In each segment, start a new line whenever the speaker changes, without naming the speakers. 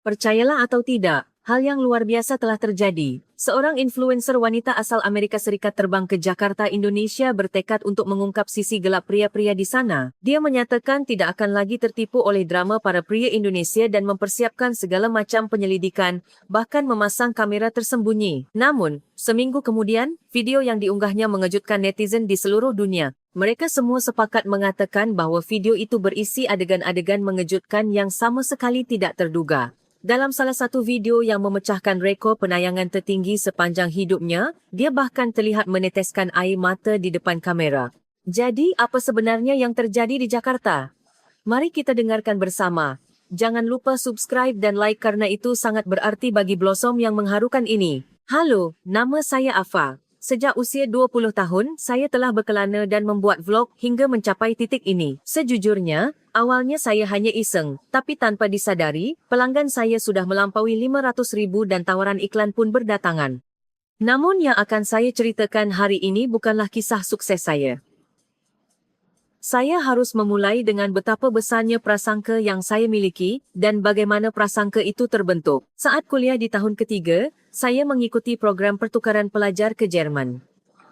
Percayalah atau tidak, hal yang luar biasa telah terjadi. Seorang influencer wanita asal Amerika Serikat terbang ke Jakarta, Indonesia bertekad untuk mengungkap sisi gelap pria-pria di sana. Dia menyatakan tidak akan lagi tertipu oleh drama para pria Indonesia dan mempersiapkan segala macam penyelidikan, bahkan memasang kamera tersembunyi. Namun, seminggu kemudian, video yang diunggahnya mengejutkan netizen di seluruh dunia. Mereka semua sepakat mengatakan bahawa video itu berisi adegan-adegan mengejutkan yang sama sekali tidak terduga. Dalam salah satu video yang memecahkan rekor penayangan tertinggi sepanjang hidupnya, dia bahkan terlihat meneteskan air mata di depan kamera. Jadi, apa sebenarnya yang terjadi di Jakarta? Mari kita dengarkan bersama. Jangan lupa subscribe dan like karena itu sangat berarti bagi Blossom yang mengharukan ini. Halo, nama saya Afa. Sejak usia 20 tahun, saya telah berkelana dan membuat vlog hingga mencapai titik ini. Sejujurnya, awalnya saya hanya iseng, tapi tanpa disadari, pelanggan saya sudah melampaui 500,000 dan tawaran iklan pun berdatangan. Namun yang akan saya ceritakan hari ini bukanlah kisah sukses saya. Saya harus memulai dengan betapa besarnya prasangka yang saya miliki dan bagaimana prasangka itu terbentuk. Saat kuliah di tahun ketiga, saya mengikuti program pertukaran pelajar ke Jerman.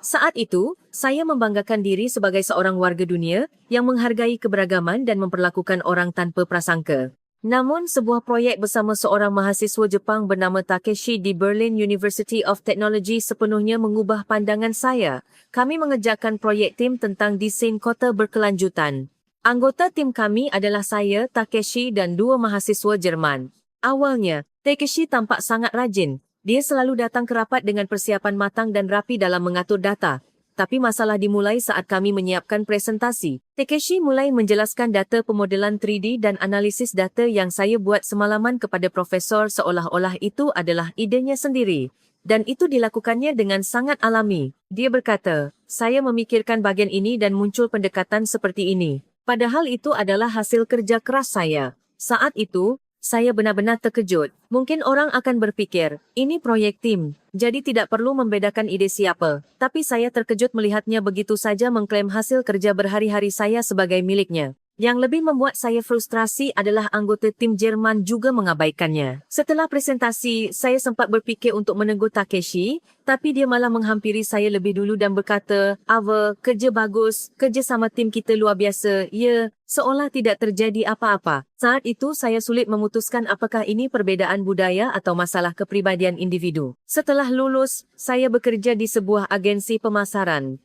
Saat itu, saya membanggakan diri sebagai seorang warga dunia yang menghargai keberagaman dan memperlakukan orang tanpa prasangka. Namun, sebuah proyek bersama seorang mahasiswa Jepang bernama Takeshi di Berlin University of Technology sepenuhnya mengubah pandangan saya. Kami mengerjakan proyek tim tentang desain kota berkelanjutan. Anggota tim kami adalah saya, Takeshi dan dua mahasiswa Jerman. Awalnya, Takeshi tampak sangat rajin. Dia selalu datang ke rapat dengan persiapan matang dan rapi dalam mengatur data. Tapi masalah dimulai saat kami menyiapkan presentasi. Takeshi mulai menjelaskan data pemodelan 3D dan analisis data yang saya buat semalaman kepada profesor seolah-olah itu adalah idenya sendiri. Dan itu dilakukannya dengan sangat alami. Dia berkata, saya memikirkan bahagian ini dan muncul pendekatan seperti ini. Padahal itu adalah hasil kerja keras saya. Saat itu, saya benar-benar terkejut. Mungkin orang akan berpikir, ini proyek tim, jadi tidak perlu membedakan ide siapa. Tapi saya terkejut melihatnya begitu saja mengklaim hasil kerja berhari-hari saya sebagai miliknya. Yang lebih membuat saya frustrasi adalah anggota tim Jerman juga mengabaikannya. Setelah presentasi, saya sempat berfikir untuk menegur Takeshi, tapi dia malah menghampiri saya lebih dulu dan berkata, Ava, kerja bagus, kerja sama tim kita luar biasa, ya, seolah tidak terjadi apa-apa. Saat itu saya sulit memutuskan apakah ini perbezaan budaya atau masalah kepribadian individu. Setelah lulus, saya bekerja di sebuah agensi pemasaran.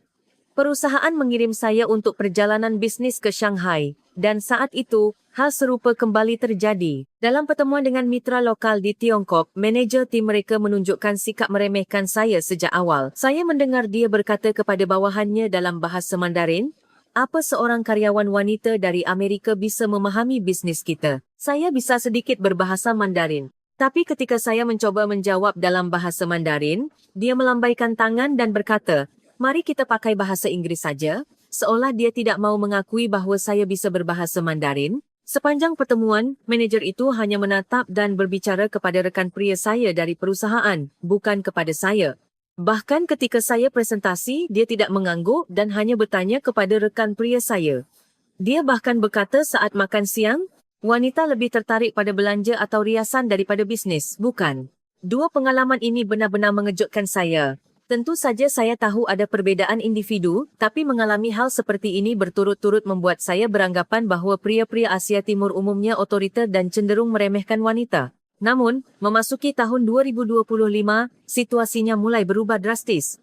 Perusahaan mengirim saya untuk perjalanan bisnis ke Shanghai, dan saat itu, hal serupa kembali terjadi. Dalam pertemuan dengan mitra lokal di Tiongkok, manager tim mereka menunjukkan sikap meremehkan saya sejak awal. Saya mendengar dia berkata kepada bawahannya dalam bahasa Mandarin, apa seorang karyawan wanita dari Amerika bisa memahami bisnis kita? Saya bisa sedikit berbahasa Mandarin. Tapi ketika saya mencoba menjawab dalam bahasa Mandarin, dia melambaikan tangan dan berkata, mari kita pakai bahasa Inggris saja, seolah dia tidak mau mengakui bahawa saya bisa berbahasa Mandarin. Sepanjang pertemuan, manajer itu hanya menatap dan berbicara kepada rekan pria saya dari perusahaan, bukan kepada saya. Bahkan ketika saya presentasi, dia tidak mengangguk dan hanya bertanya kepada rekan pria saya. Dia bahkan berkata saat makan siang, wanita lebih tertarik pada belanja atau riasan daripada bisnis, bukan? Dua pengalaman ini benar-benar mengejutkan saya. Tentu saja saya tahu ada perbezaan individu, tapi mengalami hal seperti ini berturut-turut membuat saya beranggapan bahawa pria-pria Asia Timur umumnya otoriter dan cenderung meremehkan wanita. Namun, memasuki tahun 2025, situasinya mulai berubah drastis.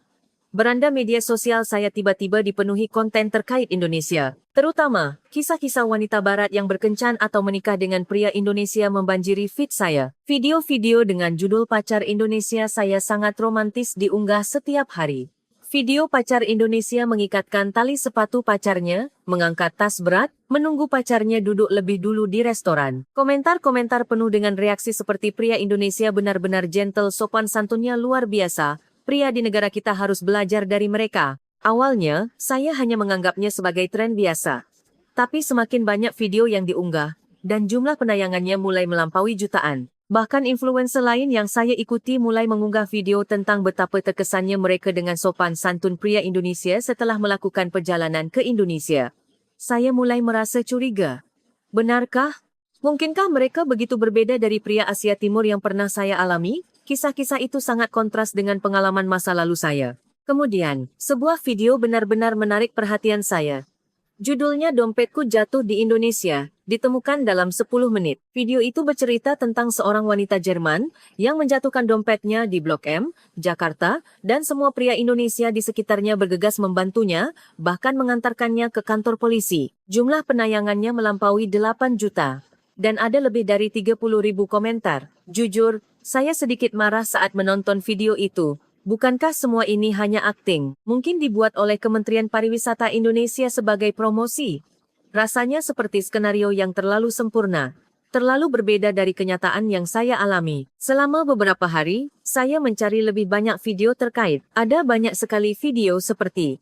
Beranda media sosial saya tiba-tiba dipenuhi konten terkait Indonesia. Terutama, kisah-kisah wanita barat yang berkencan atau menikah dengan pria Indonesia membanjiri feed saya. Video-video dengan judul pacar Indonesia saya sangat romantis diunggah setiap hari. Video pacar Indonesia mengikatkan tali sepatu pacarnya, mengangkat tas berat, menunggu pacarnya duduk lebih dulu di restoran. Komentar-komentar penuh dengan reaksi seperti pria Indonesia benar-benar gentle, sopan santunnya luar biasa. Pria di negara kita harus belajar dari mereka. Awalnya, saya hanya menganggapnya sebagai tren biasa. Tapi semakin banyak video yang diunggah, dan jumlah penayangannya mulai melampaui jutaan. Bahkan influencer lain yang saya ikuti mulai mengunggah video tentang betapa terkesannya mereka dengan sopan santun pria Indonesia setelah melakukan perjalanan ke Indonesia. Saya mulai merasa curiga. Benarkah? Mungkinkah mereka begitu berbeda dari pria Asia Timur yang pernah saya alami? Kisah-kisah itu sangat kontras dengan pengalaman masa lalu saya. Kemudian, sebuah video benar-benar menarik perhatian saya. Judulnya Dompetku Jatuh di Indonesia, ditemukan dalam 10 menit. Video itu bercerita tentang seorang wanita Jerman yang menjatuhkan dompetnya di Blok M, Jakarta, dan semua pria Indonesia di sekitarnya bergegas membantunya, bahkan mengantarkannya ke kantor polisi. Jumlah penayangannya melampaui 8 juta. Dan ada lebih dari 30.000 komentar. Jujur, saya sedikit marah saat menonton video itu. Bukankah semua ini hanya akting? Mungkin dibuat oleh Kementerian Pariwisata Indonesia sebagai promosi. Rasanya seperti skenario yang terlalu sempurna. Terlalu berbeda dari kenyataan yang saya alami. Selama beberapa hari, saya mencari lebih banyak video terkait. Ada banyak sekali video seperti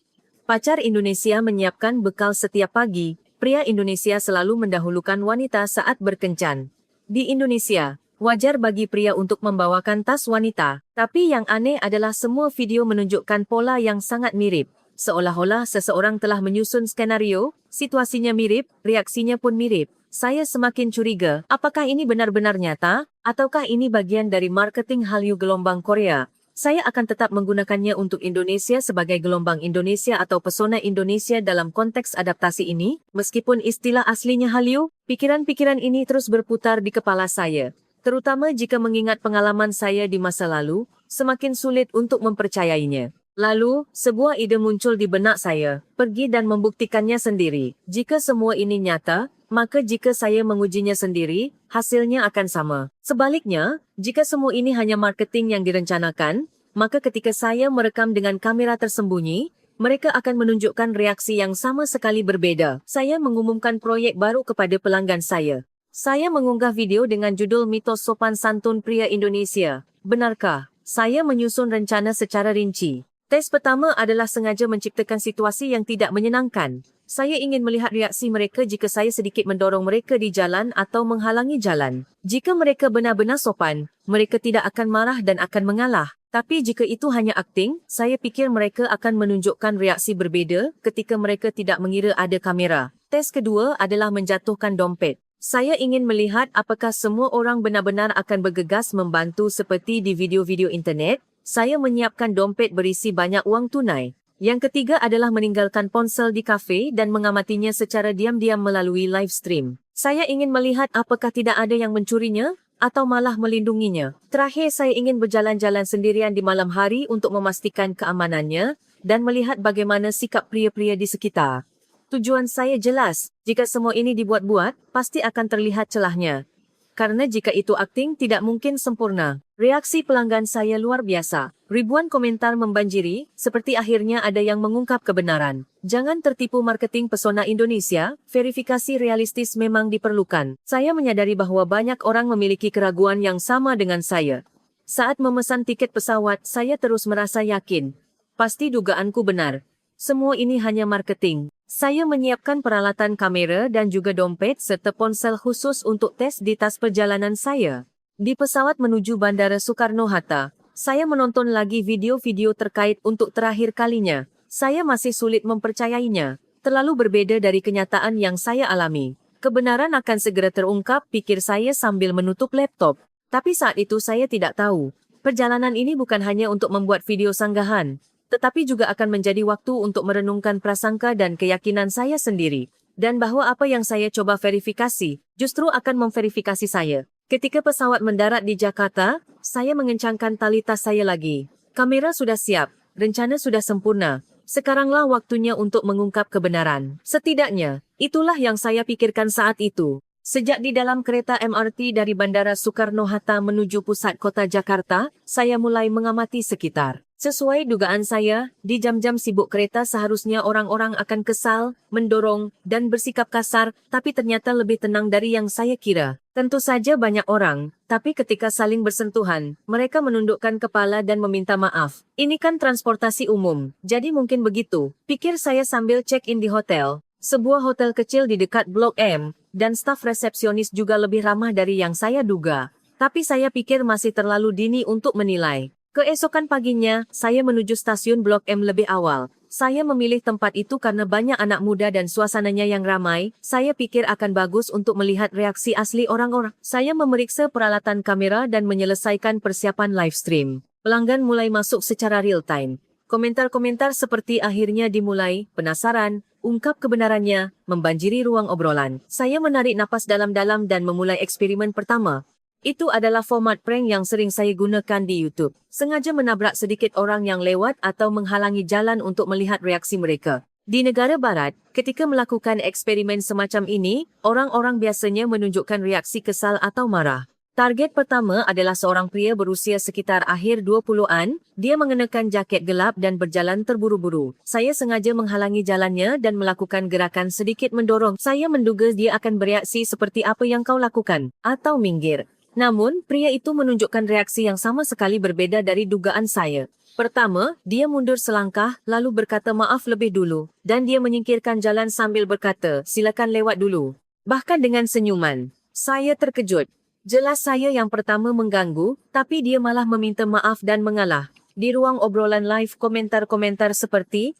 pacar Indonesia menyiapkan bekal setiap pagi. Pria Indonesia selalu mendahulukan wanita saat berkencan. Di Indonesia, wajar bagi pria untuk membawakan tas wanita, tapi yang aneh adalah semua video menunjukkan pola yang sangat mirip. Seolah-olah seseorang telah menyusun skenario, situasinya mirip, reaksinya pun mirip. Saya semakin curiga, apakah ini benar-benar nyata, ataukah ini bagian dari marketing Hallyu gelombang Korea? Saya akan tetap menggunakannya untuk Indonesia sebagai gelombang Indonesia atau pesona Indonesia dalam konteks adaptasi ini. Meskipun istilah aslinya Hallyu, pikiran-pikiran ini terus berputar di kepala saya. Terutama jika mengingat pengalaman saya di masa lalu, semakin sulit untuk mempercayainya. Lalu, sebuah ide muncul di benak saya, pergi dan membuktikannya sendiri. Jika semua ini nyata, maka jika saya mengujinya sendiri, hasilnya akan sama. Sebaliknya, jika semua ini hanya marketing yang direncanakan, maka ketika saya merekam dengan kamera tersembunyi, mereka akan menunjukkan reaksi yang sama sekali berbeda. Saya mengumumkan proyek baru kepada pelanggan saya. Saya mengunggah video dengan judul Mitos Sopan Santun Pria Indonesia. Benarkah? Saya menyusun rencana secara rinci. Tes pertama adalah sengaja menciptakan situasi yang tidak menyenangkan. Saya ingin melihat reaksi mereka jika saya sedikit mendorong mereka di jalan atau menghalangi jalan. Jika mereka benar-benar sopan, mereka tidak akan marah dan akan mengalah. Tapi jika itu hanya akting, saya pikir mereka akan menunjukkan reaksi berbeda ketika mereka tidak mengira ada kamera. Tes kedua adalah menjatuhkan dompet. Saya ingin melihat apakah semua orang benar-benar akan bergegas membantu seperti di video-video internet. Saya menyiapkan dompet berisi banyak wang tunai. Yang ketiga adalah meninggalkan ponsel di kafe dan mengamatinya secara diam-diam melalui live stream. Saya ingin melihat apakah tidak ada yang mencurinya atau malah melindunginya. Terakhir, saya ingin berjalan-jalan sendirian di malam hari untuk memastikan keamanannya dan melihat bagaimana sikap pria-pria di sekitar. Tujuan saya jelas, jika semua ini dibuat-buat, pasti akan terlihat celahnya. Karena jika itu akting, tidak mungkin sempurna. Reaksi pelanggan saya luar biasa. Ribuan komentar membanjiri, seperti akhirnya ada yang mengungkap kebenaran. Jangan tertipu marketing pesona Indonesia, verifikasi realistis memang diperlukan. Saya menyadari bahwa banyak orang memiliki keraguan yang sama dengan saya. Saat memesan tiket pesawat, saya terus merasa yakin. Pasti dugaanku benar. Semua ini hanya marketing. Saya menyiapkan peralatan kamera dan juga dompet serta ponsel khusus untuk tes di tas perjalanan saya. Di pesawat menuju Bandara Soekarno-Hatta, saya menonton lagi video-video terkait untuk terakhir kalinya. Saya masih sulit mempercayainya. Terlalu berbeda dari kenyataan yang saya alami. Kebenaran akan segera terungkap, pikir saya sambil menutup laptop. Tapi saat itu saya tidak tahu. Perjalanan ini bukan hanya untuk membuat video sanggahan, tetapi juga akan menjadi waktu untuk merenungkan prasangka dan keyakinan saya sendiri. Dan bahwa apa yang saya coba verifikasi, justru akan memverifikasi saya. Ketika pesawat mendarat di Jakarta, saya mengencangkan tali tas saya lagi. Kamera sudah siap, rencana sudah sempurna. Sekaranglah waktunya untuk mengungkap kebenaran. Setidaknya, itulah yang saya pikirkan saat itu. Sejak di dalam kereta MRT dari Bandara Soekarno-Hatta menuju pusat kota Jakarta, saya mulai mengamati sekitar. Sesuai dugaan saya, di jam-jam sibuk kereta seharusnya orang-orang akan kesal, mendorong, dan bersikap kasar, tapi ternyata lebih tenang dari yang saya kira. Tentu saja banyak orang, tapi ketika saling bersentuhan, mereka menundukkan kepala dan meminta maaf. Ini kan transportasi umum, jadi mungkin begitu, pikir saya sambil check-in di hotel. Sebuah hotel kecil di dekat Blok M, dan staf resepsionis juga lebih ramah dari yang saya duga. Tapi saya pikir masih terlalu dini untuk menilai. Keesokan paginya, saya menuju stasiun Blok M lebih awal. Saya memilih tempat itu karena banyak anak muda dan suasananya yang ramai. Saya pikir akan bagus untuk melihat reaksi asli orang-orang. Saya memeriksa peralatan kamera dan menyelesaikan persiapan live stream. Pelanggan mulai masuk secara real time. Komentar-komentar seperti akhirnya dimulai, penasaran, ungkap kebenarannya, membanjiri ruang obrolan. Saya menarik napas dalam-dalam dan memulai eksperimen pertama. Itu adalah format prank yang sering saya gunakan di YouTube. Sengaja menabrak sedikit orang yang lewat atau menghalangi jalan untuk melihat reaksi mereka. Di negara barat, ketika melakukan eksperimen semacam ini, orang-orang biasanya menunjukkan reaksi kesal atau marah. Target pertama adalah seorang pria berusia sekitar akhir 20-an. Dia mengenakan jaket gelap dan berjalan terburu-buru. Saya sengaja menghalangi jalannya dan melakukan gerakan sedikit mendorong. Saya menduga dia akan bereaksi seperti apa yang kau lakukan, atau minggir. Namun, pria itu menunjukkan reaksi yang sama sekali berbeda dari dugaan saya. Pertama, dia mundur selangkah, lalu berkata maaf lebih dulu, dan dia menyingkirkan jalan sambil berkata, silakan lewat dulu. Bahkan dengan senyuman. Saya terkejut. Jelas saya yang pertama mengganggu, tapi dia malah meminta maaf dan mengalah. Di ruang obrolan live, komentar-komentar seperti,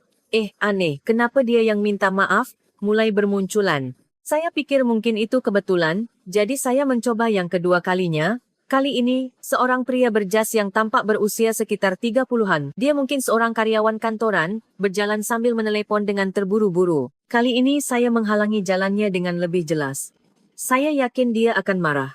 aneh, kenapa dia yang minta maaf, mulai bermunculan. Saya pikir mungkin itu kebetulan, jadi saya mencoba yang kedua kalinya. Kali ini, seorang pria berjas yang tampak berusia sekitar 30-an. Dia mungkin seorang karyawan kantoran, berjalan sambil menelepon dengan terburu-buru. Kali ini saya menghalangi jalannya dengan lebih jelas. Saya yakin dia akan marah.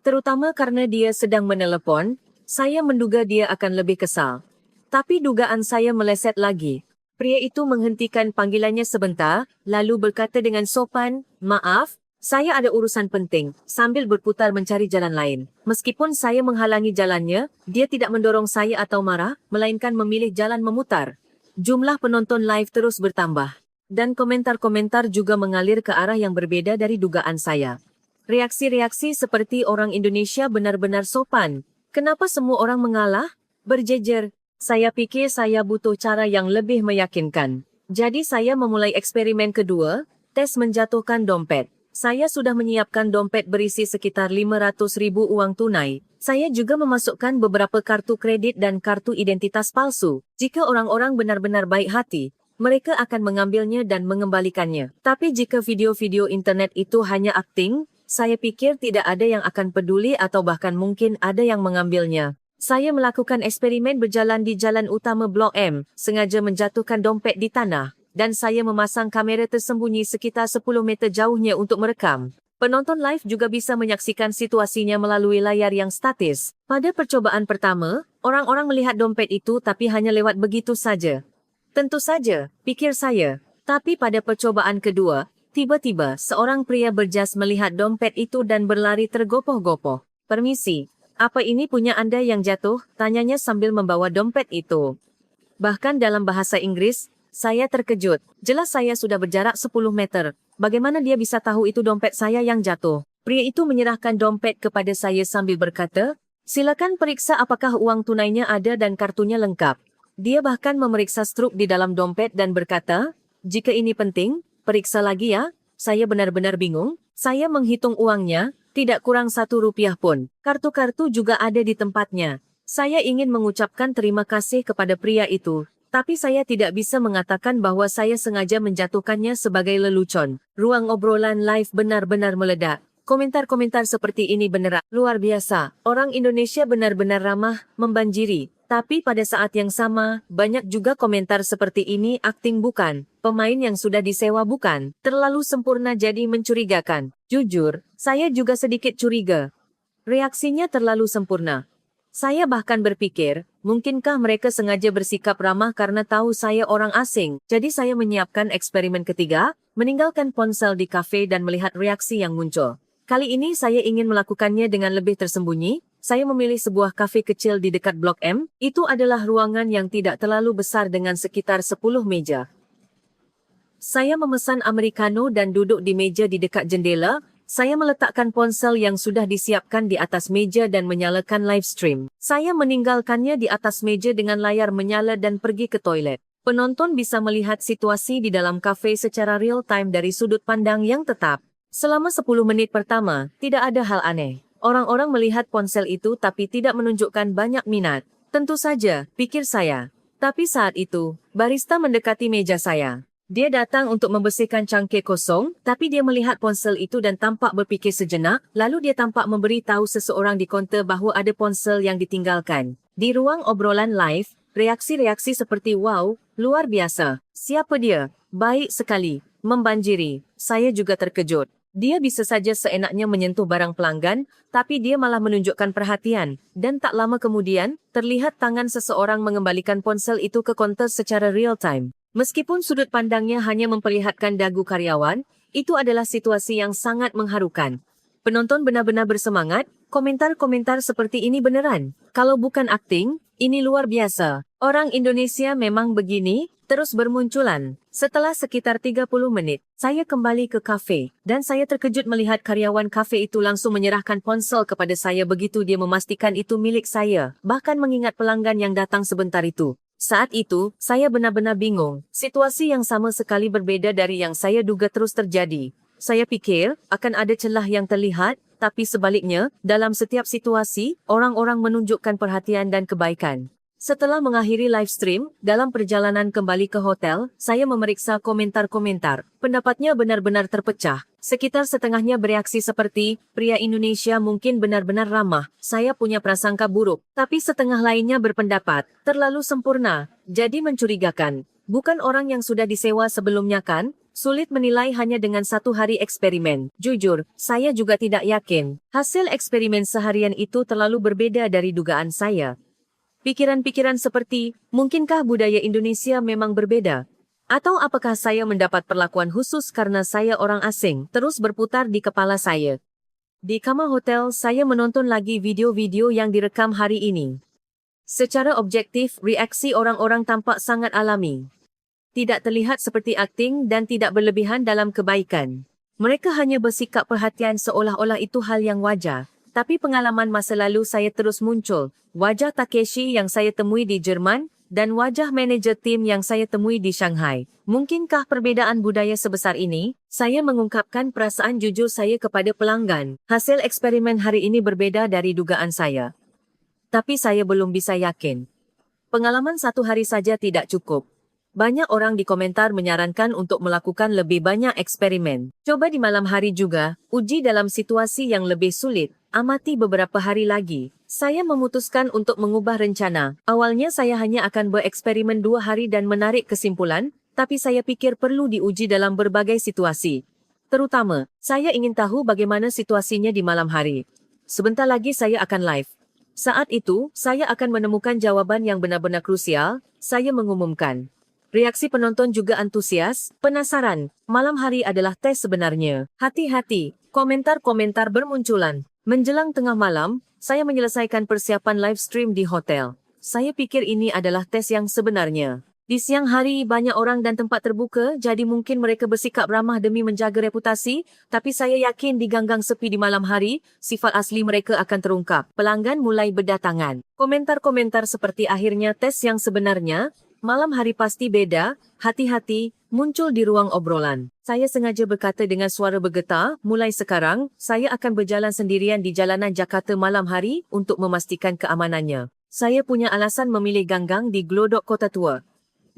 Terutama karena dia sedang menelepon, saya menduga dia akan lebih kesal. Tapi dugaan saya meleset lagi. Pria itu menghentikan panggilannya sebentar, lalu berkata dengan sopan, maaf, saya ada urusan penting, sambil berputar mencari jalan lain. Meskipun saya menghalangi jalannya, dia tidak mendorong saya atau marah, melainkan memilih jalan memutar. Jumlah penonton live terus bertambah. Dan komentar-komentar juga mengalir ke arah yang berbeda dari dugaan saya. Reaksi-reaksi seperti orang Indonesia benar-benar sopan. Kenapa semua orang mengalah? Berjejer. Saya pikir saya butuh cara yang lebih meyakinkan. Jadi saya memulai eksperimen kedua, tes menjatuhkan dompet. Saya sudah menyiapkan dompet berisi sekitar 500.000 uang tunai. Saya juga memasukkan beberapa kartu kredit dan kartu identitas palsu. Jika orang-orang benar-benar baik hati, mereka akan mengambilnya dan mengembalikannya. Tapi jika video-video internet itu hanya akting, saya pikir tidak ada yang akan peduli atau bahkan mungkin ada yang mengambilnya. Saya melakukan eksperimen berjalan di jalan utama Blok M, sengaja menjatuhkan dompet di tanah, dan saya memasang kamera tersembunyi sekitar 10 meter jauhnya untuk merekam. Penonton live juga bisa menyaksikan situasinya melalui layar yang statis. Pada percobaan pertama, orang-orang melihat dompet itu tapi hanya lewat begitu saja. Tentu saja, pikir saya. Tapi pada percobaan kedua, tiba-tiba seorang pria berjas melihat dompet itu dan berlari tergopoh-gopoh. Permisi. Apa ini punya Anda yang jatuh? Tanyanya sambil membawa dompet itu. Bahkan dalam bahasa Inggris, saya terkejut. Jelas saya sudah berjarak 10 meter. Bagaimana dia bisa tahu itu dompet saya yang jatuh? Pria itu menyerahkan dompet kepada saya sambil berkata, silakan periksa apakah uang tunainya ada dan kartunya lengkap. Dia bahkan memeriksa struk di dalam dompet dan berkata, jika ini penting, periksa lagi ya. Saya benar-benar bingung. Saya menghitung uangnya. Tidak kurang Rp1 pun. Kartu-kartu juga ada di tempatnya. Saya ingin mengucapkan terima kasih kepada pria itu, tapi saya tidak bisa mengatakan bahwa saya sengaja menjatuhkannya sebagai lelucon. Ruang obrolan live benar-benar meledak. Komentar-komentar seperti ini beneran luar biasa. Orang Indonesia benar-benar ramah, membanjiri. Tapi pada saat yang sama, banyak juga komentar seperti ini akting bukan, pemain yang sudah disewa bukan, terlalu sempurna jadi mencurigakan. Jujur, saya juga sedikit curiga. Reaksinya terlalu sempurna. Saya bahkan berpikir, mungkinkah mereka sengaja bersikap ramah karena tahu saya orang asing. Jadi saya menyiapkan eksperimen ketiga, meninggalkan ponsel di kafe dan melihat reaksi yang muncul. Kali ini saya ingin melakukannya dengan lebih tersembunyi. Saya memilih sebuah kafe kecil di dekat Blok M. Itu adalah ruangan yang tidak terlalu besar dengan sekitar 10 meja. Saya memesan americano dan duduk di meja di dekat jendela. Saya meletakkan ponsel yang sudah disiapkan di atas meja dan menyalakan live stream. Saya meninggalkannya di atas meja dengan layar menyala dan pergi ke toilet. Penonton bisa melihat situasi di dalam kafe secara real time dari sudut pandang yang tetap. Selama 10 menit pertama, tidak ada hal aneh. Orang-orang melihat ponsel itu tapi tidak menunjukkan banyak minat. Tentu saja, pikir saya. Tapi saat itu, barista mendekati meja saya. Dia datang untuk membersihkan cangkir kosong, tapi dia melihat ponsel itu dan tampak berfikir sejenak, lalu dia tampak memberi tahu seseorang di kaunter bahawa ada ponsel yang ditinggalkan. Di ruang obrolan live, reaksi-reaksi seperti wow, luar biasa. Siapa dia? Baik sekali. Membanjiri. Saya juga terkejut. Dia bisa saja seenaknya menyentuh barang pelanggan, tapi dia malah menunjukkan perhatian. Dan tak lama kemudian, terlihat tangan seseorang mengembalikan ponsel itu ke kaunter secara real-time. Meskipun sudut pandangnya hanya memperlihatkan dagu karyawan, itu adalah situasi yang sangat mengharukan. Penonton benar-benar bersemangat, komentar-komentar seperti ini beneran. Kalau bukan akting, ini luar biasa. Orang Indonesia memang begini, terus bermunculan. Setelah sekitar 30 menit, saya kembali ke kafe dan saya terkejut melihat karyawan kafe itu langsung menyerahkan ponsel kepada saya begitu dia memastikan itu milik saya, bahkan mengingat pelanggan yang datang sebentar itu. Saat itu, saya benar-benar bingung. Situasi yang sama sekali berbeda dari yang saya duga terus terjadi. Saya pikir akan ada celah yang terlihat, tapi sebaliknya, dalam setiap situasi, orang-orang menunjukkan perhatian dan kebaikan. Setelah mengakhiri live stream, dalam perjalanan kembali ke hotel, saya memeriksa komentar-komentar. Pendapatnya benar-benar terpecah. Sekitar setengahnya bereaksi seperti, pria Indonesia mungkin benar-benar ramah, saya punya prasangka buruk. Tapi setengah lainnya berpendapat, terlalu sempurna, jadi mencurigakan. Bukan orang yang sudah disewa sebelumnya kan? Sulit menilai hanya dengan 1 hari eksperimen. Jujur, saya juga tidak yakin. Hasil eksperimen seharian itu terlalu berbeda dari dugaan saya. Pikiran-pikiran seperti, mungkinkah budaya Indonesia memang berbeda? Atau apakah saya mendapat perlakuan khusus karena saya orang asing, terus berputar di kepala saya. Di kamar hotel, saya menonton lagi video-video yang direkam hari ini. Secara objektif, reaksi orang-orang tampak sangat alami. Tidak terlihat seperti akting dan tidak berlebihan dalam kebaikan. Mereka hanya bersikap perhatian seolah-olah itu hal yang wajar. Tapi pengalaman masa lalu saya terus muncul. Wajah Takeshi yang saya temui di Jerman dan wajah manajer tim yang saya temui di Shanghai. Mungkinkah perbedaan budaya sebesar ini? Saya mengungkapkan perasaan jujur saya kepada pelanggan. Hasil eksperimen hari ini berbeda dari dugaan saya. Tapi saya belum bisa yakin. Pengalaman 1 hari saja tidak cukup. Banyak orang di komentar menyarankan untuk melakukan lebih banyak eksperimen. Coba di malam hari juga, uji dalam situasi yang lebih sulit. Amati beberapa hari lagi. Saya memutuskan untuk mengubah rencana. Awalnya saya hanya akan bereksperimen 2 hari dan menarik kesimpulan, tapi saya pikir perlu diuji dalam berbagai situasi. Terutama, saya ingin tahu bagaimana situasinya di malam hari. Sebentar lagi saya akan live. Saat itu, saya akan menemukan jawaban yang benar-benar krusial. Saya mengumumkan. Reaksi penonton juga antusias, penasaran. Malam hari adalah tes sebenarnya. Hati-hati, komentar-komentar bermunculan. Menjelang tengah malam, saya menyelesaikan persiapan live stream di hotel. Saya pikir ini adalah tes yang sebenarnya. Di siang hari banyak orang dan tempat terbuka, jadi mungkin mereka bersikap ramah demi menjaga reputasi, tapi saya yakin di ganggang sepi di malam hari, sifat asli mereka akan terungkap. Pelanggan mulai berdatangan. Komentar-komentar seperti akhirnya tes yang sebenarnya, malam hari pasti beda, hati-hati, muncul di ruang obrolan. Saya sengaja berkata dengan suara bergetar, mulai sekarang, saya akan berjalan sendirian di jalanan Jakarta malam hari untuk memastikan keamanannya. Saya punya alasan memilih ganggang di Glodok Kota Tua.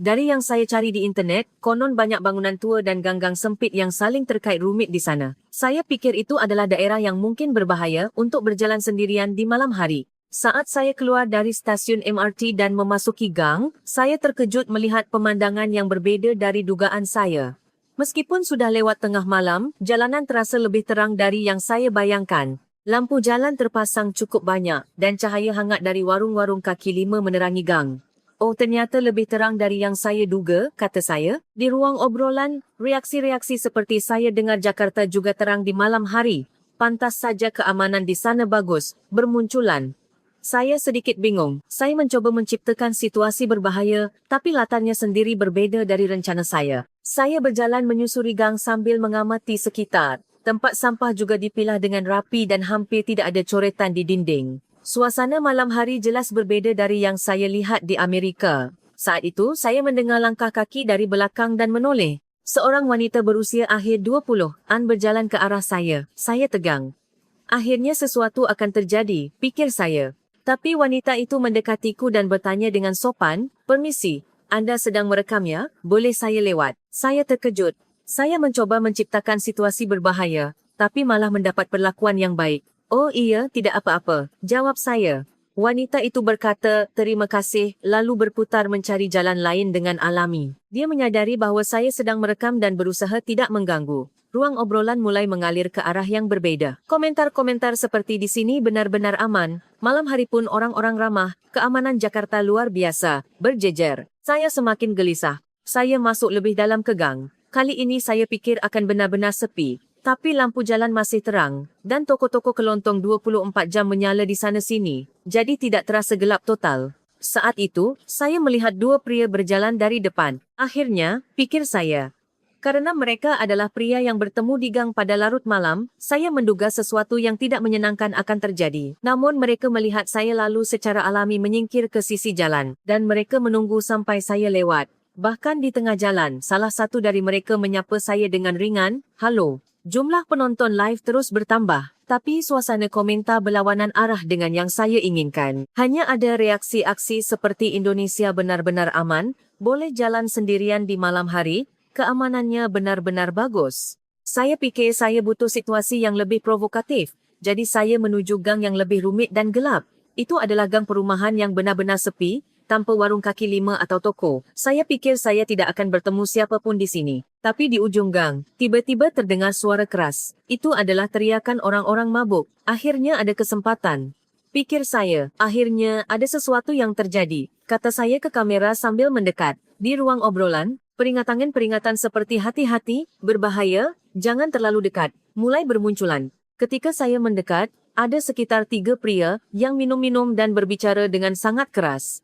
Dari yang saya cari di internet, konon banyak bangunan tua dan ganggang sempit yang saling terkait rumit di sana. Saya pikir itu adalah daerah yang mungkin berbahaya untuk berjalan sendirian di malam hari. Saat saya keluar dari stasiun MRT dan memasuki gang, saya terkejut melihat pemandangan yang berbeza dari dugaan saya. Meskipun sudah lewat tengah malam, jalanan terasa lebih terang dari yang saya bayangkan. Lampu jalan terpasang cukup banyak dan cahaya hangat dari warung-warung kaki lima menerangi gang. Oh, ternyata lebih terang dari yang saya duga, kata saya. Di ruang obrolan, reaksi-reaksi seperti saya dengar Jakarta juga terang di malam hari. Pantas saja keamanan di sana bagus, bermunculan. Saya sedikit bingung. Saya mencoba menciptakan situasi berbahaya, tapi latarnya sendiri berbeza dari rencana saya. Saya berjalan menyusuri gang sambil mengamati sekitar. Tempat sampah juga dipilah dengan rapi dan hampir tidak ada coretan di dinding. Suasana malam hari jelas berbeza dari yang saya lihat di Amerika. Saat itu, saya mendengar langkah kaki dari belakang dan menoleh. Seorang wanita berusia akhir 20-an berjalan ke arah saya. Saya tegang. Akhirnya sesuatu akan terjadi, pikir saya. Tapi wanita itu mendekatiku dan bertanya dengan sopan, "Permisi, Anda sedang merekam ya? Boleh saya lewat?" Saya terkejut. Saya mencoba menciptakan situasi berbahaya, tapi malah mendapat perlakuan yang baik. "Oh iya, tidak apa-apa," jawab saya. Wanita itu berkata, "Terima kasih," lalu berputar mencari jalan lain dengan alami. Dia menyadari bahawa saya sedang merekam dan berusaha tidak mengganggu. Ruang obrolan mulai mengalir ke arah yang berbeza. Komentar-komentar seperti di sini benar-benar aman. Malam hari pun orang-orang ramah. Keamanan Jakarta luar biasa. Berjejer. Saya semakin gelisah. Saya masuk lebih dalam ke gang. Kali ini saya pikir akan benar-benar sepi. Tapi lampu jalan masih terang. Dan toko-toko kelontong 24 jam menyala di sana-sini. Jadi tidak terasa gelap total. Saat itu, saya melihat dua pria berjalan dari depan. Akhirnya, pikir saya. Karena mereka adalah pria yang bertemu di gang pada larut malam, saya menduga sesuatu yang tidak menyenangkan akan terjadi. Namun mereka melihat saya lalu secara alami menyingkir ke sisi jalan. Dan mereka menunggu sampai saya lewat. Bahkan di tengah jalan, salah satu dari mereka menyapa saya dengan ringan, "Halo." Jumlah penonton live terus bertambah. Tapi suasana komentar berlawanan arah dengan yang saya inginkan. Hanya ada reaksi aksi seperti Indonesia benar-benar aman, boleh jalan sendirian di malam hari, keamanannya benar-benar bagus. Saya pikir saya butuh situasi yang lebih provokatif, jadi saya menuju gang yang lebih rumit dan gelap. Itu adalah gang perumahan yang benar-benar sepi, tanpa warung kaki lima atau toko. Saya pikir saya tidak akan bertemu siapapun di sini. Tapi di ujung gang, tiba-tiba terdengar suara keras. Itu adalah teriakan orang-orang mabuk. Akhirnya ada kesempatan. Pikir saya, akhirnya ada sesuatu yang terjadi. Kata saya ke kamera sambil mendekat. Di ruang obrolan, peringatan seperti hati-hati, berbahaya, jangan terlalu dekat, mulai bermunculan. Ketika saya mendekat, ada sekitar 3 pria yang minum-minum dan berbicara dengan sangat keras.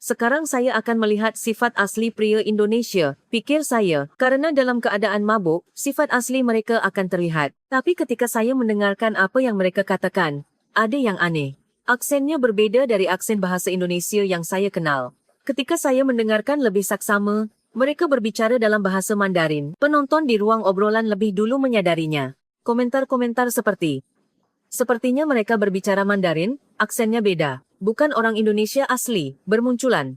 Sekarang saya akan melihat sifat asli pria Indonesia, pikir saya, karena dalam keadaan mabuk, sifat asli mereka akan terlihat. Tapi ketika saya mendengarkan apa yang mereka katakan, ada yang aneh. Aksennya berbeda dari aksen bahasa Indonesia yang saya kenal. Ketika saya mendengarkan lebih saksama, mereka berbicara dalam bahasa Mandarin. Penonton di ruang obrolan lebih dulu menyadarinya. Komentar-komentar sepertinya mereka berbicara Mandarin, aksennya beda. Bukan orang Indonesia asli, bermunculan.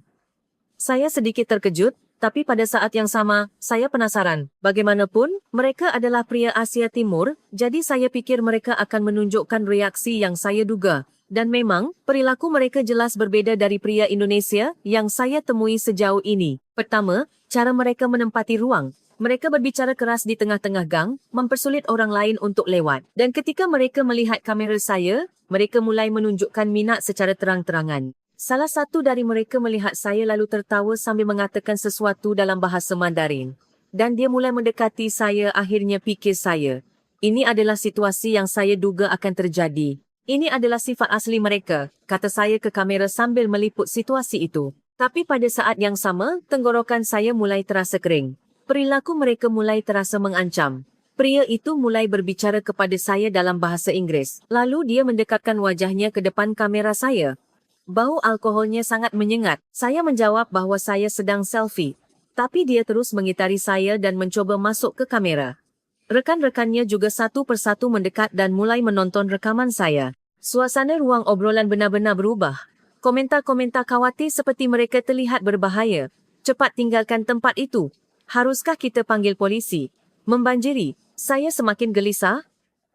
Saya sedikit terkejut, tapi pada saat yang sama, saya penasaran. Bagaimanapun, mereka adalah pria Asia Timur, jadi saya pikir mereka akan menunjukkan reaksi yang saya duga. Dan memang, perilaku mereka jelas berbeda dari pria Indonesia yang saya temui sejauh ini. Pertama, cara mereka menempati ruang. Mereka berbicara keras di tengah-tengah gang, mempersulit orang lain untuk lewat. Dan ketika mereka melihat kamera saya, mereka mulai menunjukkan minat secara terang-terangan. Salah satu dari mereka melihat saya lalu tertawa sambil mengatakan sesuatu dalam bahasa Mandarin. Dan dia mulai mendekati saya, akhirnya pikir saya. Ini adalah situasi yang saya duga akan terjadi. Ini adalah sifat asli mereka, kata saya ke kamera sambil meliput situasi itu. Tapi pada saat yang sama, tenggorokan saya mulai terasa kering. Perilaku mereka mulai terasa mengancam. Pria itu mulai berbicara kepada saya dalam bahasa Inggeris. Lalu dia mendekatkan wajahnya ke depan kamera saya. Bau alkoholnya sangat menyengat. Saya menjawab bahwa saya sedang selfie. Tapi dia terus mengitari saya dan mencoba masuk ke kamera. Rekan-rekannya juga satu persatu mendekat dan mulai menonton rekaman saya. Suasana ruang obrolan benar-benar berubah. Komentar-komentar khawatir seperti mereka terlihat berbahaya. Cepat tinggalkan tempat itu. Haruskah kita panggil polisi? Membanjiri. Saya semakin gelisah.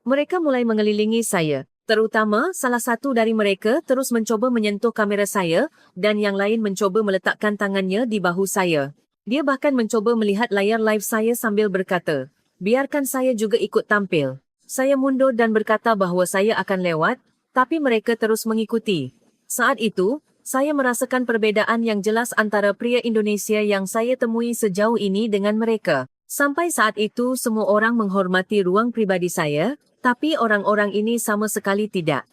Mereka mulai mengelilingi saya. Terutama, salah satu dari mereka terus mencoba menyentuh kamera saya dan yang lain mencoba meletakkan tangannya di bahu saya. Dia bahkan mencoba melihat layar live saya sambil berkata, "Biarkan saya juga ikut tampil." Saya mundur dan berkata bahawa saya akan lewat, tapi mereka terus mengikuti. Saat itu, saya merasakan perbedaan yang jelas antara pria Indonesia yang saya temui sejauh ini dengan mereka. Sampai saat itu semua orang menghormati ruang pribadi saya, tapi orang-orang ini sama sekali tidak.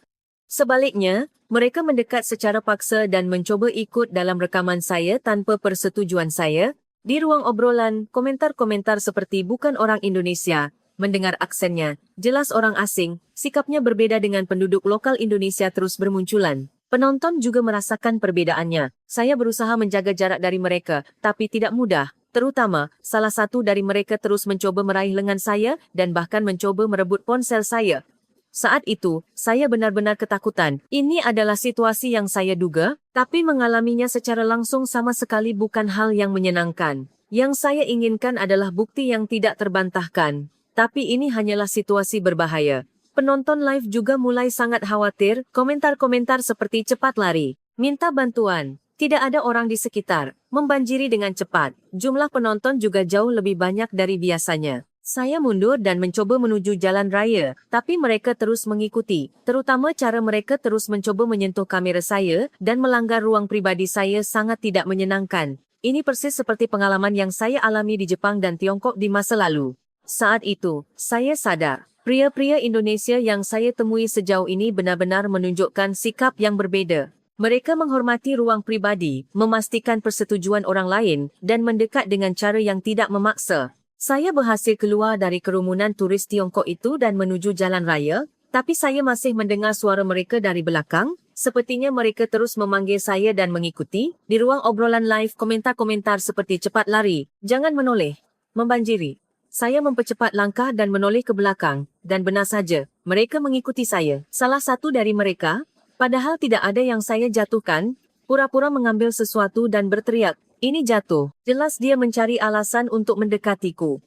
Sebaliknya, mereka mendekat secara paksa dan mencoba ikut dalam rekaman saya tanpa persetujuan saya. Di ruang obrolan, komentar-komentar seperti bukan orang Indonesia, mendengar aksennya, jelas orang asing, sikapnya berbeda dengan penduduk lokal Indonesia terus bermunculan. Penonton juga merasakan perbedaannya. Saya berusaha menjaga jarak dari mereka, tapi tidak mudah. Terutama, salah satu dari mereka terus mencoba meraih lengan saya dan bahkan mencoba merebut ponsel saya. Saat itu, saya benar-benar ketakutan. Ini adalah situasi yang saya duga, tapi mengalaminya secara langsung sama sekali bukan hal yang menyenangkan. Yang saya inginkan adalah bukti yang tidak terbantahkan. Tapi ini hanyalah situasi berbahaya. Penonton live juga mulai sangat khawatir, komentar-komentar seperti cepat lari, minta bantuan, tidak ada orang di sekitar, membanjiri dengan cepat. Jumlah penonton juga jauh lebih banyak dari biasanya. Saya mundur dan mencoba menuju jalan raya, tapi mereka terus mengikuti, terutama cara mereka terus mencoba menyentuh kamera saya dan melanggar ruang pribadi saya sangat tidak menyenangkan. Ini persis seperti pengalaman yang saya alami di Jepang dan Tiongkok di masa lalu. Saat itu, saya sadar, pria-pria Indonesia yang saya temui sejauh ini benar-benar menunjukkan sikap yang berbeda. Mereka menghormati ruang pribadi, memastikan persetujuan orang lain, dan mendekat dengan cara yang tidak memaksa. Saya berhasil keluar dari kerumunan turis Tiongkok itu dan menuju jalan raya, tapi saya masih mendengar suara mereka dari belakang. Sepertinya mereka terus memanggil saya dan mengikuti. Di ruang obrolan live, komentar-komentar seperti cepat lari, jangan menoleh, membanjiri. Saya mempercepat langkah dan menoleh ke belakang, dan benar saja, mereka mengikuti saya. Salah satu dari mereka, padahal tidak ada yang saya jatuhkan, pura-pura mengambil sesuatu dan berteriak, "Ini jatuh." Jelas dia mencari alasan untuk mendekatiku.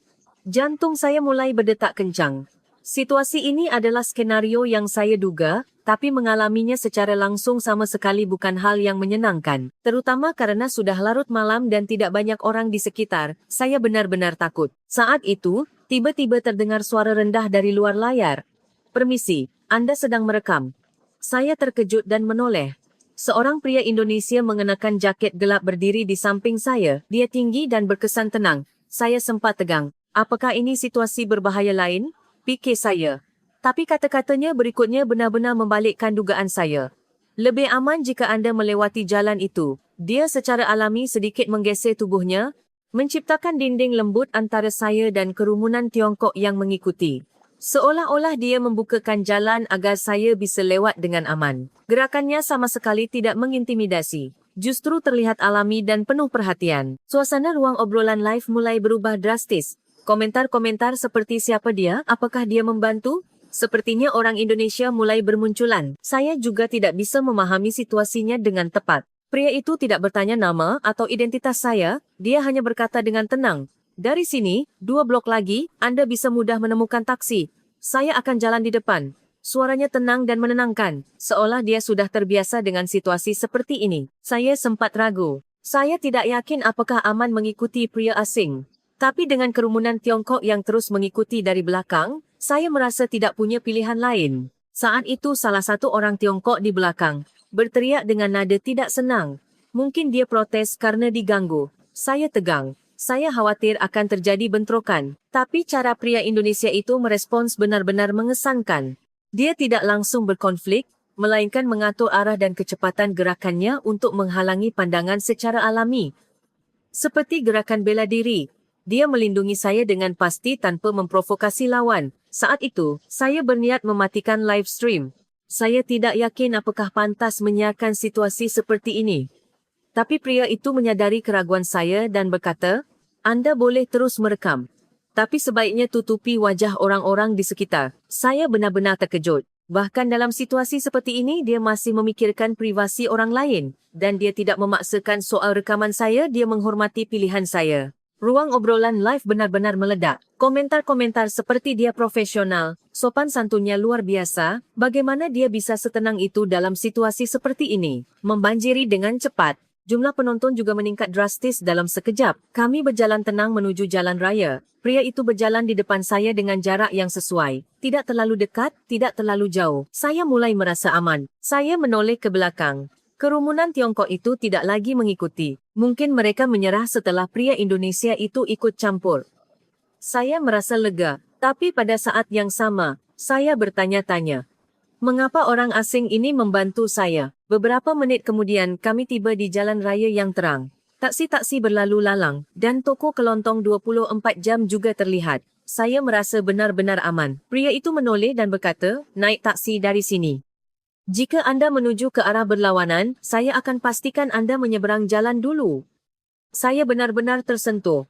Jantung saya mulai berdetak kencang. Situasi ini adalah skenario yang saya duga, tapi mengalaminya secara langsung sama sekali bukan hal yang menyenangkan. Terutama karena sudah larut malam dan tidak banyak orang di sekitar, saya benar-benar takut. Saat itu, tiba-tiba terdengar suara rendah dari luar layar. "Permisi, Anda sedang merekam." Saya terkejut dan menoleh. Seorang pria Indonesia mengenakan jaket gelap berdiri di samping saya. Dia tinggi dan berkesan tenang. Saya sempat tegang. Apakah ini situasi berbahaya lain? Pikir saya. Tapi kata-katanya berikutnya benar-benar membalikkan dugaan saya. "Lebih aman jika Anda melewati jalan itu." Dia secara alami sedikit menggeser tubuhnya, menciptakan dinding lembut antara saya dan kerumunan Tiongkok yang mengikuti. Seolah-olah dia membukakan jalan agar saya bisa lewat dengan aman. Gerakannya sama sekali tidak mengintimidasi. Justru terlihat alami dan penuh perhatian. Suasana ruang obrolan live mulai berubah drastis. Komentar-komentar seperti siapa dia, apakah dia membantu? Sepertinya orang Indonesia mulai bermunculan. Saya juga tidak bisa memahami situasinya dengan tepat. Pria itu tidak bertanya nama atau identitas saya, dia hanya berkata dengan tenang, "Dari sini, 2 blok lagi, Anda bisa mudah menemukan taksi. Saya akan jalan di depan." Suaranya tenang dan menenangkan, seolah dia sudah terbiasa dengan situasi seperti ini. Saya sempat ragu. Saya tidak yakin apakah aman mengikuti pria asing. Tapi dengan kerumunan Tiongkok yang terus mengikuti dari belakang, saya merasa tidak punya pilihan lain. Saat itu salah satu orang Tiongkok di belakang berteriak dengan nada tidak senang. Mungkin dia protes karena diganggu. Saya tegang. Saya khawatir akan terjadi bentrokan, tapi cara pria Indonesia itu merespons benar-benar mengesankan. Dia tidak langsung berkonflik, melainkan mengatur arah dan kecepatan gerakannya untuk menghalangi pandangan secara alami. Seperti gerakan bela diri, dia melindungi saya dengan pasti tanpa memprovokasi lawan. Saat itu, saya berniat mematikan live stream. Saya tidak yakin apakah pantas menyiarkan situasi seperti ini. Tapi pria itu menyadari keraguan saya dan berkata, "Anda boleh terus merekam. Tapi sebaiknya tutupi wajah orang-orang di sekitar." Saya benar-benar terkejut. Bahkan dalam situasi seperti ini, dia masih memikirkan privasi orang lain. Dan dia tidak memaksakan soal rekaman saya, dia menghormati pilihan saya. Ruang obrolan live benar-benar meledak. Komentar-komentar seperti dia profesional, sopan santunnya luar biasa, bagaimana dia bisa setenang itu dalam situasi seperti ini. Membanjiri dengan cepat. Jumlah penonton juga meningkat drastis dalam sekejap. Kami berjalan tenang menuju jalan raya. Pria itu berjalan di depan saya dengan jarak yang sesuai. Tidak terlalu dekat, tidak terlalu jauh. Saya mulai merasa aman. Saya menoleh ke belakang. Kerumunan Tiongkok itu tidak lagi mengikuti. Mungkin mereka menyerah setelah pria Indonesia itu ikut campur. Saya merasa lega, tapi pada saat yang sama, saya bertanya-tanya. Mengapa orang asing ini membantu saya? Beberapa menit kemudian kami tiba di jalan raya yang terang. Taksi-taksi berlalu lalang, dan toko kelontong 24 jam juga terlihat. Saya merasa benar-benar aman. Pria itu menoleh dan berkata, "Naik taksi dari sini. Jika Anda menuju ke arah berlawanan, saya akan pastikan Anda menyeberang jalan dulu." Saya benar-benar tersentuh.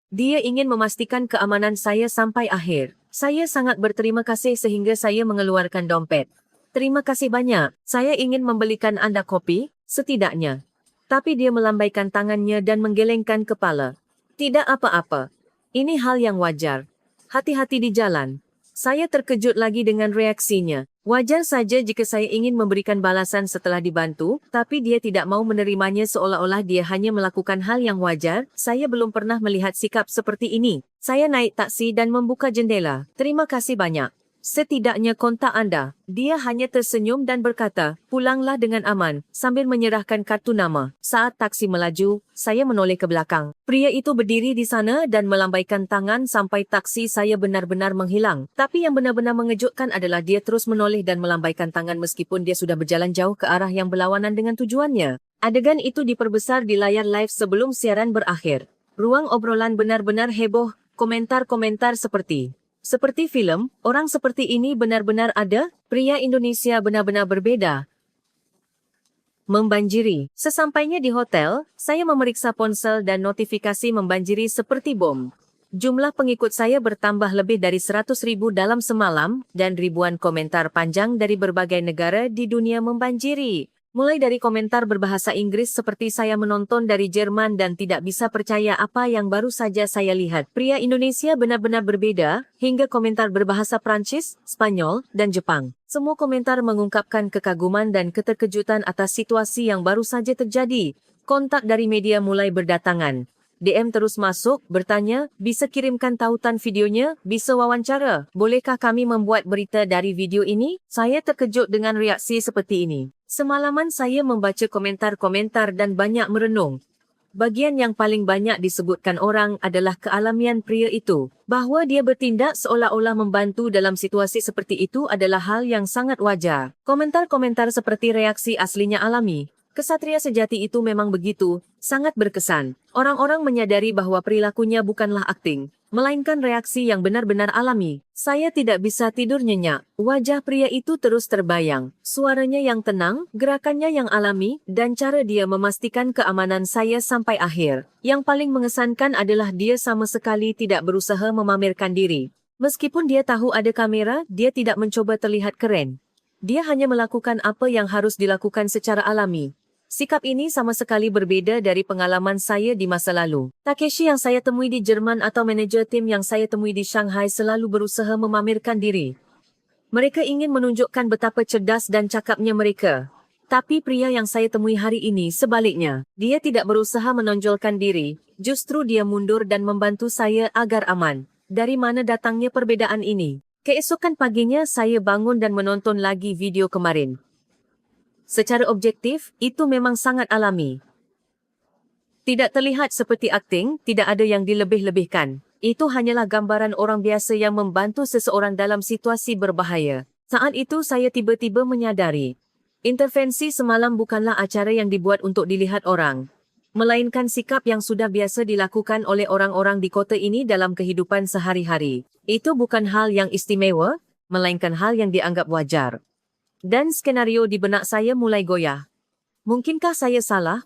Dia ingin memastikan keamanan saya sampai akhir. Saya sangat berterima kasih sehingga saya mengeluarkan dompet. Terima kasih banyak, saya ingin membelikan Anda kopi, setidaknya. Tapi dia melambaikan tangannya dan menggelengkan kepala. Tidak apa-apa. Ini hal yang wajar. Hati-hati di jalan. Saya terkejut lagi dengan reaksinya. Wajar saja jika saya ingin memberikan balasan setelah dibantu, tapi dia tidak mau menerimanya seolah-olah dia hanya melakukan hal yang wajar. Saya belum pernah melihat sikap seperti ini. Saya naik taksi dan membuka jendela. Terima kasih banyak. Setidaknya kontak Anda. Dia hanya tersenyum dan berkata, pulanglah dengan aman, sambil menyerahkan kartu nama. Saat taksi melaju, saya menoleh ke belakang. Pria itu berdiri di sana dan melambaikan tangan sampai taksi saya benar-benar menghilang. Tapi yang benar-benar mengejutkan adalah dia terus menoleh dan melambaikan tangan meskipun dia sudah berjalan jauh ke arah yang berlawanan dengan tujuannya. Adegan itu diperbesar di layar live sebelum siaran berakhir. Ruang obrolan benar-benar heboh, komentar-komentar seperti filem, orang seperti ini benar-benar ada, pria Indonesia benar-benar berbeda. Membanjiri. Sesampainya di hotel, saya memeriksa ponsel dan notifikasi membanjiri seperti bom. Jumlah pengikut saya bertambah lebih dari 100.000 dalam semalam, dan ribuan komentar panjang dari berbagai negara di dunia membanjiri. Mulai dari komentar berbahasa Inggris seperti saya menonton dari Jerman dan tidak bisa percaya apa yang baru saja saya lihat. Pria Indonesia benar-benar berbeda, hingga komentar berbahasa Prancis, Spanyol, dan Jepang. Semua komentar mengungkapkan kekaguman dan keterkejutan atas situasi yang baru saja terjadi. Kontak dari media mulai berdatangan. DM terus masuk, bertanya, bisa kirimkan tautan videonya, bisa wawancara. Bolehkah kami membuat berita dari video ini? Saya terkejut dengan reaksi seperti ini. Semalaman saya membaca komentar-komentar dan banyak merenung. Bagian yang paling banyak disebutkan orang adalah kealamian pria itu. Bahawa dia bertindak seolah-olah membantu dalam situasi seperti itu adalah hal yang sangat wajar. Komentar-komentar seperti reaksi aslinya alami. Kesatria sejati itu memang begitu, sangat berkesan. Orang-orang menyadari bahwa perilakunya bukanlah akting, melainkan reaksi yang benar-benar alami. Saya tidak bisa tidur nyenyak. Wajah pria itu terus terbayang. Suaranya yang tenang, gerakannya yang alami, dan cara dia memastikan keamanan saya sampai akhir. Yang paling mengesankan adalah dia sama sekali tidak berusaha memamerkan diri. Meskipun dia tahu ada kamera, dia tidak mencoba terlihat keren. Dia hanya melakukan apa yang harus dilakukan secara alami. Sikap ini sama sekali berbeda dari pengalaman saya di masa lalu. Takeshi yang saya temui di Jerman atau manajer tim yang saya temui di Shanghai selalu berusaha memamerkan diri. Mereka ingin menunjukkan betapa cerdas dan cakapnya mereka. Tapi pria yang saya temui hari ini sebaliknya. Dia tidak berusaha menonjolkan diri, justru dia mundur dan membantu saya agar aman. Dari mana datangnya perbedaan ini? Keesokan paginya saya bangun dan menonton lagi video kemarin. Secara objektif, itu memang sangat alami. Tidak terlihat seperti akting, tidak ada yang dilebih-lebihkan. Itu hanyalah gambaran orang biasa yang membantu seseorang dalam situasi berbahaya. Saat itu saya tiba-tiba menyadari. Intervensi semalam bukanlah acara yang dibuat untuk dilihat orang. Melainkan sikap yang sudah biasa dilakukan oleh orang-orang di kota ini dalam kehidupan sehari-hari. Itu bukan hal yang istimewa, melainkan hal yang dianggap wajar. Dan skenario di benak saya mulai goyah. Mungkinkah saya salah?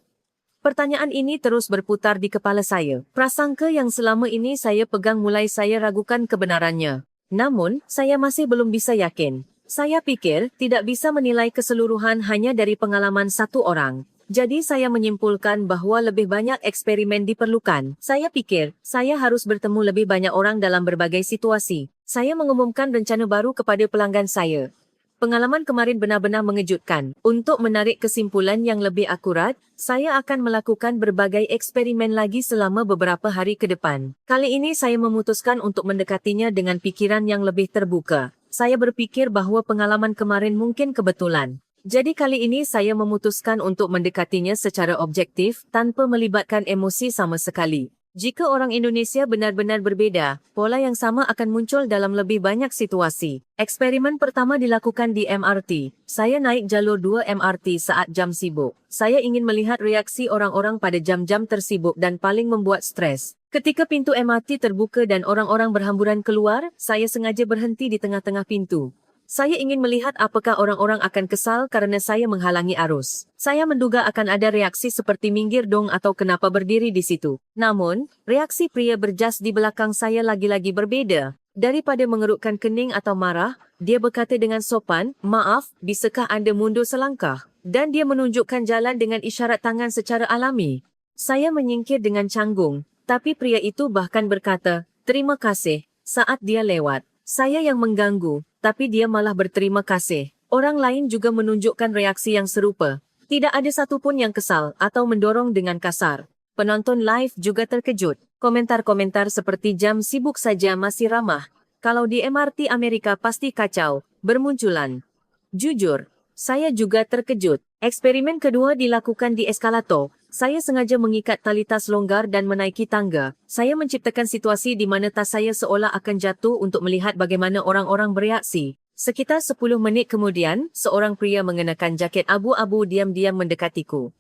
Pertanyaan ini terus berputar di kepala saya. Prasangka yang selama ini saya pegang mulai saya ragukan kebenarannya. Namun, saya masih belum bisa yakin. Saya pikir tidak bisa menilai keseluruhan hanya dari pengalaman satu orang. Jadi saya menyimpulkan bahwa lebih banyak eksperimen diperlukan. Saya pikir, saya harus bertemu lebih banyak orang dalam berbagai situasi. Saya mengumumkan rencana baru kepada pelanggan saya. Pengalaman kemarin benar-benar mengejutkan. Untuk menarik kesimpulan yang lebih akurat, saya akan melakukan berbagai eksperimen lagi selama beberapa hari ke depan. Kali ini saya memutuskan untuk mendekatinya dengan pikiran yang lebih terbuka. Saya berpikir bahwa pengalaman kemarin mungkin kebetulan. Jadi kali ini saya memutuskan untuk mendekatinya secara objektif tanpa melibatkan emosi sama sekali. Jika orang Indonesia benar-benar berbeda, pola yang sama akan muncul dalam lebih banyak situasi. Eksperimen pertama dilakukan di MRT. Saya naik jalur 2 MRT saat jam sibuk. Saya ingin melihat reaksi orang-orang pada jam-jam tersibuk dan paling membuat stres. Ketika pintu MRT terbuka dan orang-orang berhamburan keluar, saya sengaja berhenti di tengah-tengah pintu. Saya ingin melihat apakah orang-orang akan kesal karena saya menghalangi arus. Saya menduga akan ada reaksi seperti minggir dong atau kenapa berdiri di situ. Namun, reaksi pria berjas di belakang saya lagi-lagi berbeda. Daripada mengerutkan kening atau marah, dia berkata dengan sopan, "Maaf, bisakah anda mundur selangkah?" Dan dia menunjukkan jalan dengan isyarat tangan secara alami. Saya menyingkir dengan canggung, tapi pria itu bahkan berkata, "Terima kasih," saat dia lewat. Saya yang mengganggu, tapi dia malah berterima kasih. Orang lain juga menunjukkan reaksi yang serupa. Tidak ada satupun yang kesal atau mendorong dengan kasar. Penonton live juga terkejut. Komentar-komentar seperti "jam sibuk saja masih ramah. Kalau di MRT Amerika pasti kacau," bermunculan. Jujur, saya juga terkejut. Eksperimen kedua dilakukan di eskalator. Saya sengaja mengikat tali tas longgar dan menaiki tangga. Saya menciptakan situasi di mana tas saya seolah akan jatuh untuk melihat bagaimana orang-orang bereaksi. Sekitar 10 menit kemudian, seorang pria mengenakan jaket abu-abu diam-diam mendekatiku.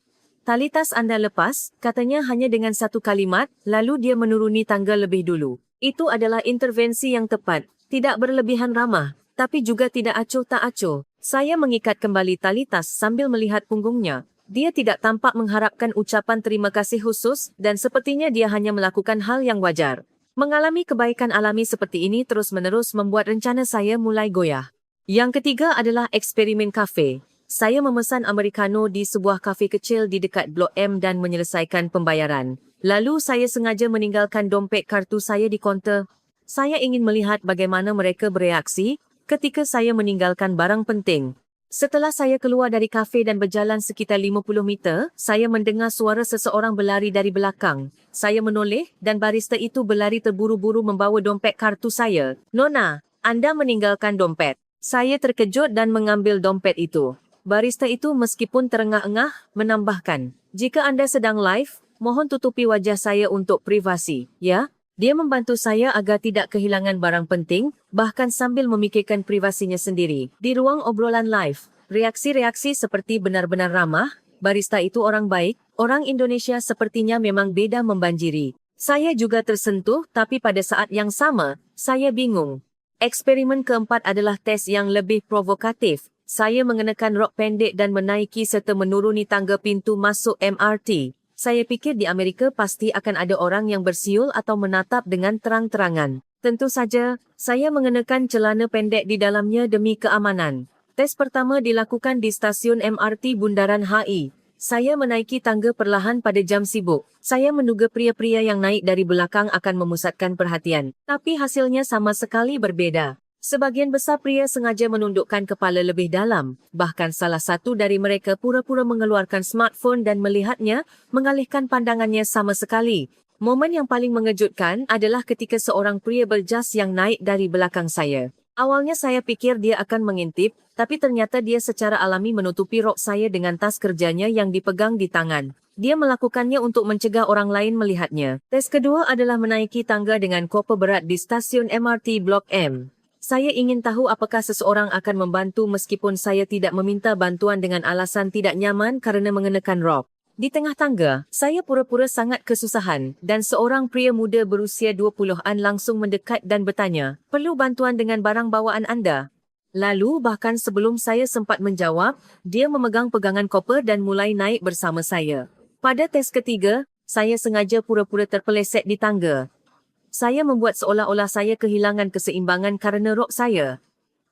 "Tali tas anda lepas," katanya hanya dengan satu kalimat, lalu dia menuruni tangga lebih dulu. Itu adalah intervensi yang tepat, tidak berlebihan ramah, tapi juga tidak acuh tak acuh. Saya mengikat kembali tali tas sambil melihat punggungnya. Dia tidak tampak mengharapkan ucapan terima kasih khusus dan sepertinya dia hanya melakukan hal yang wajar. Mengalami kebaikan alami seperti ini terus-menerus membuat rencana saya mulai goyah. Yang ketiga adalah eksperimen kafe. Saya memesan americano di sebuah kafe kecil di dekat Blok M dan menyelesaikan pembayaran. Lalu saya sengaja meninggalkan dompet kartu saya di kaunter. Saya ingin melihat bagaimana mereka bereaksi ketika saya meninggalkan barang penting. Setelah saya keluar dari kafe dan berjalan sekitar 50 meter, saya mendengar suara seseorang berlari dari belakang. Saya menoleh dan barista itu berlari terburu-buru membawa dompet kartu saya. "Nona, anda meninggalkan dompet." Saya terkejut dan mengambil dompet itu. Barista itu meskipun terengah-engah menambahkan, "Jika anda sedang live, mohon tutupi wajah saya untuk privasi, ya?" Dia membantu saya agar tidak kehilangan barang penting, bahkan sambil memikirkan privasinya sendiri. Di ruang obrolan live, reaksi-reaksi seperti benar-benar ramah, barista itu orang baik, orang Indonesia sepertinya memang beda membanjiri. Saya juga tersentuh, tapi pada saat yang sama, saya bingung. Eksperimen keempat adalah tes yang lebih provokatif. Saya mengenakan rok pendek dan menaiki serta menuruni tangga pintu masuk MRT. Saya pikir di Amerika pasti akan ada orang yang bersiul atau menatap dengan terang-terangan. Tentu saja, saya mengenakan celana pendek di dalamnya demi keamanan. Tes pertama dilakukan di stasiun MRT Bundaran HI. Saya menaiki tangga perlahan pada jam sibuk. Saya menduga pria-pria yang naik dari belakang akan memusatkan perhatian. Tapi hasilnya sama sekali berbeda. Sebagian besar pria sengaja menundukkan kepala lebih dalam. Bahkan salah satu dari mereka pura-pura mengeluarkan smartphone dan melihatnya, mengalihkan pandangannya sama sekali. Momen yang paling mengejutkan adalah ketika seorang pria berjas yang naik dari belakang saya. Awalnya saya pikir dia akan mengintip, tapi ternyata dia secara alami menutupi rok saya dengan tas kerjanya yang dipegang di tangan. Dia melakukannya untuk mencegah orang lain melihatnya. Tes kedua adalah menaiki tangga dengan koper berat di stasiun MRT Blok M. Saya ingin tahu apakah seseorang akan membantu meskipun saya tidak meminta bantuan dengan alasan tidak nyaman kerana mengenakan rok. Di tengah tangga, saya pura-pura sangat kesusahan dan seorang pria muda berusia 20-an langsung mendekat dan bertanya, "Perlu bantuan dengan barang bawaan anda?" Lalu bahkan sebelum saya sempat menjawab, dia memegang pegangan koper dan mulai naik bersama saya. Pada tes ketiga, saya sengaja pura-pura terpeleset di tangga. Saya membuat seolah-olah saya kehilangan keseimbangan kerana rok saya.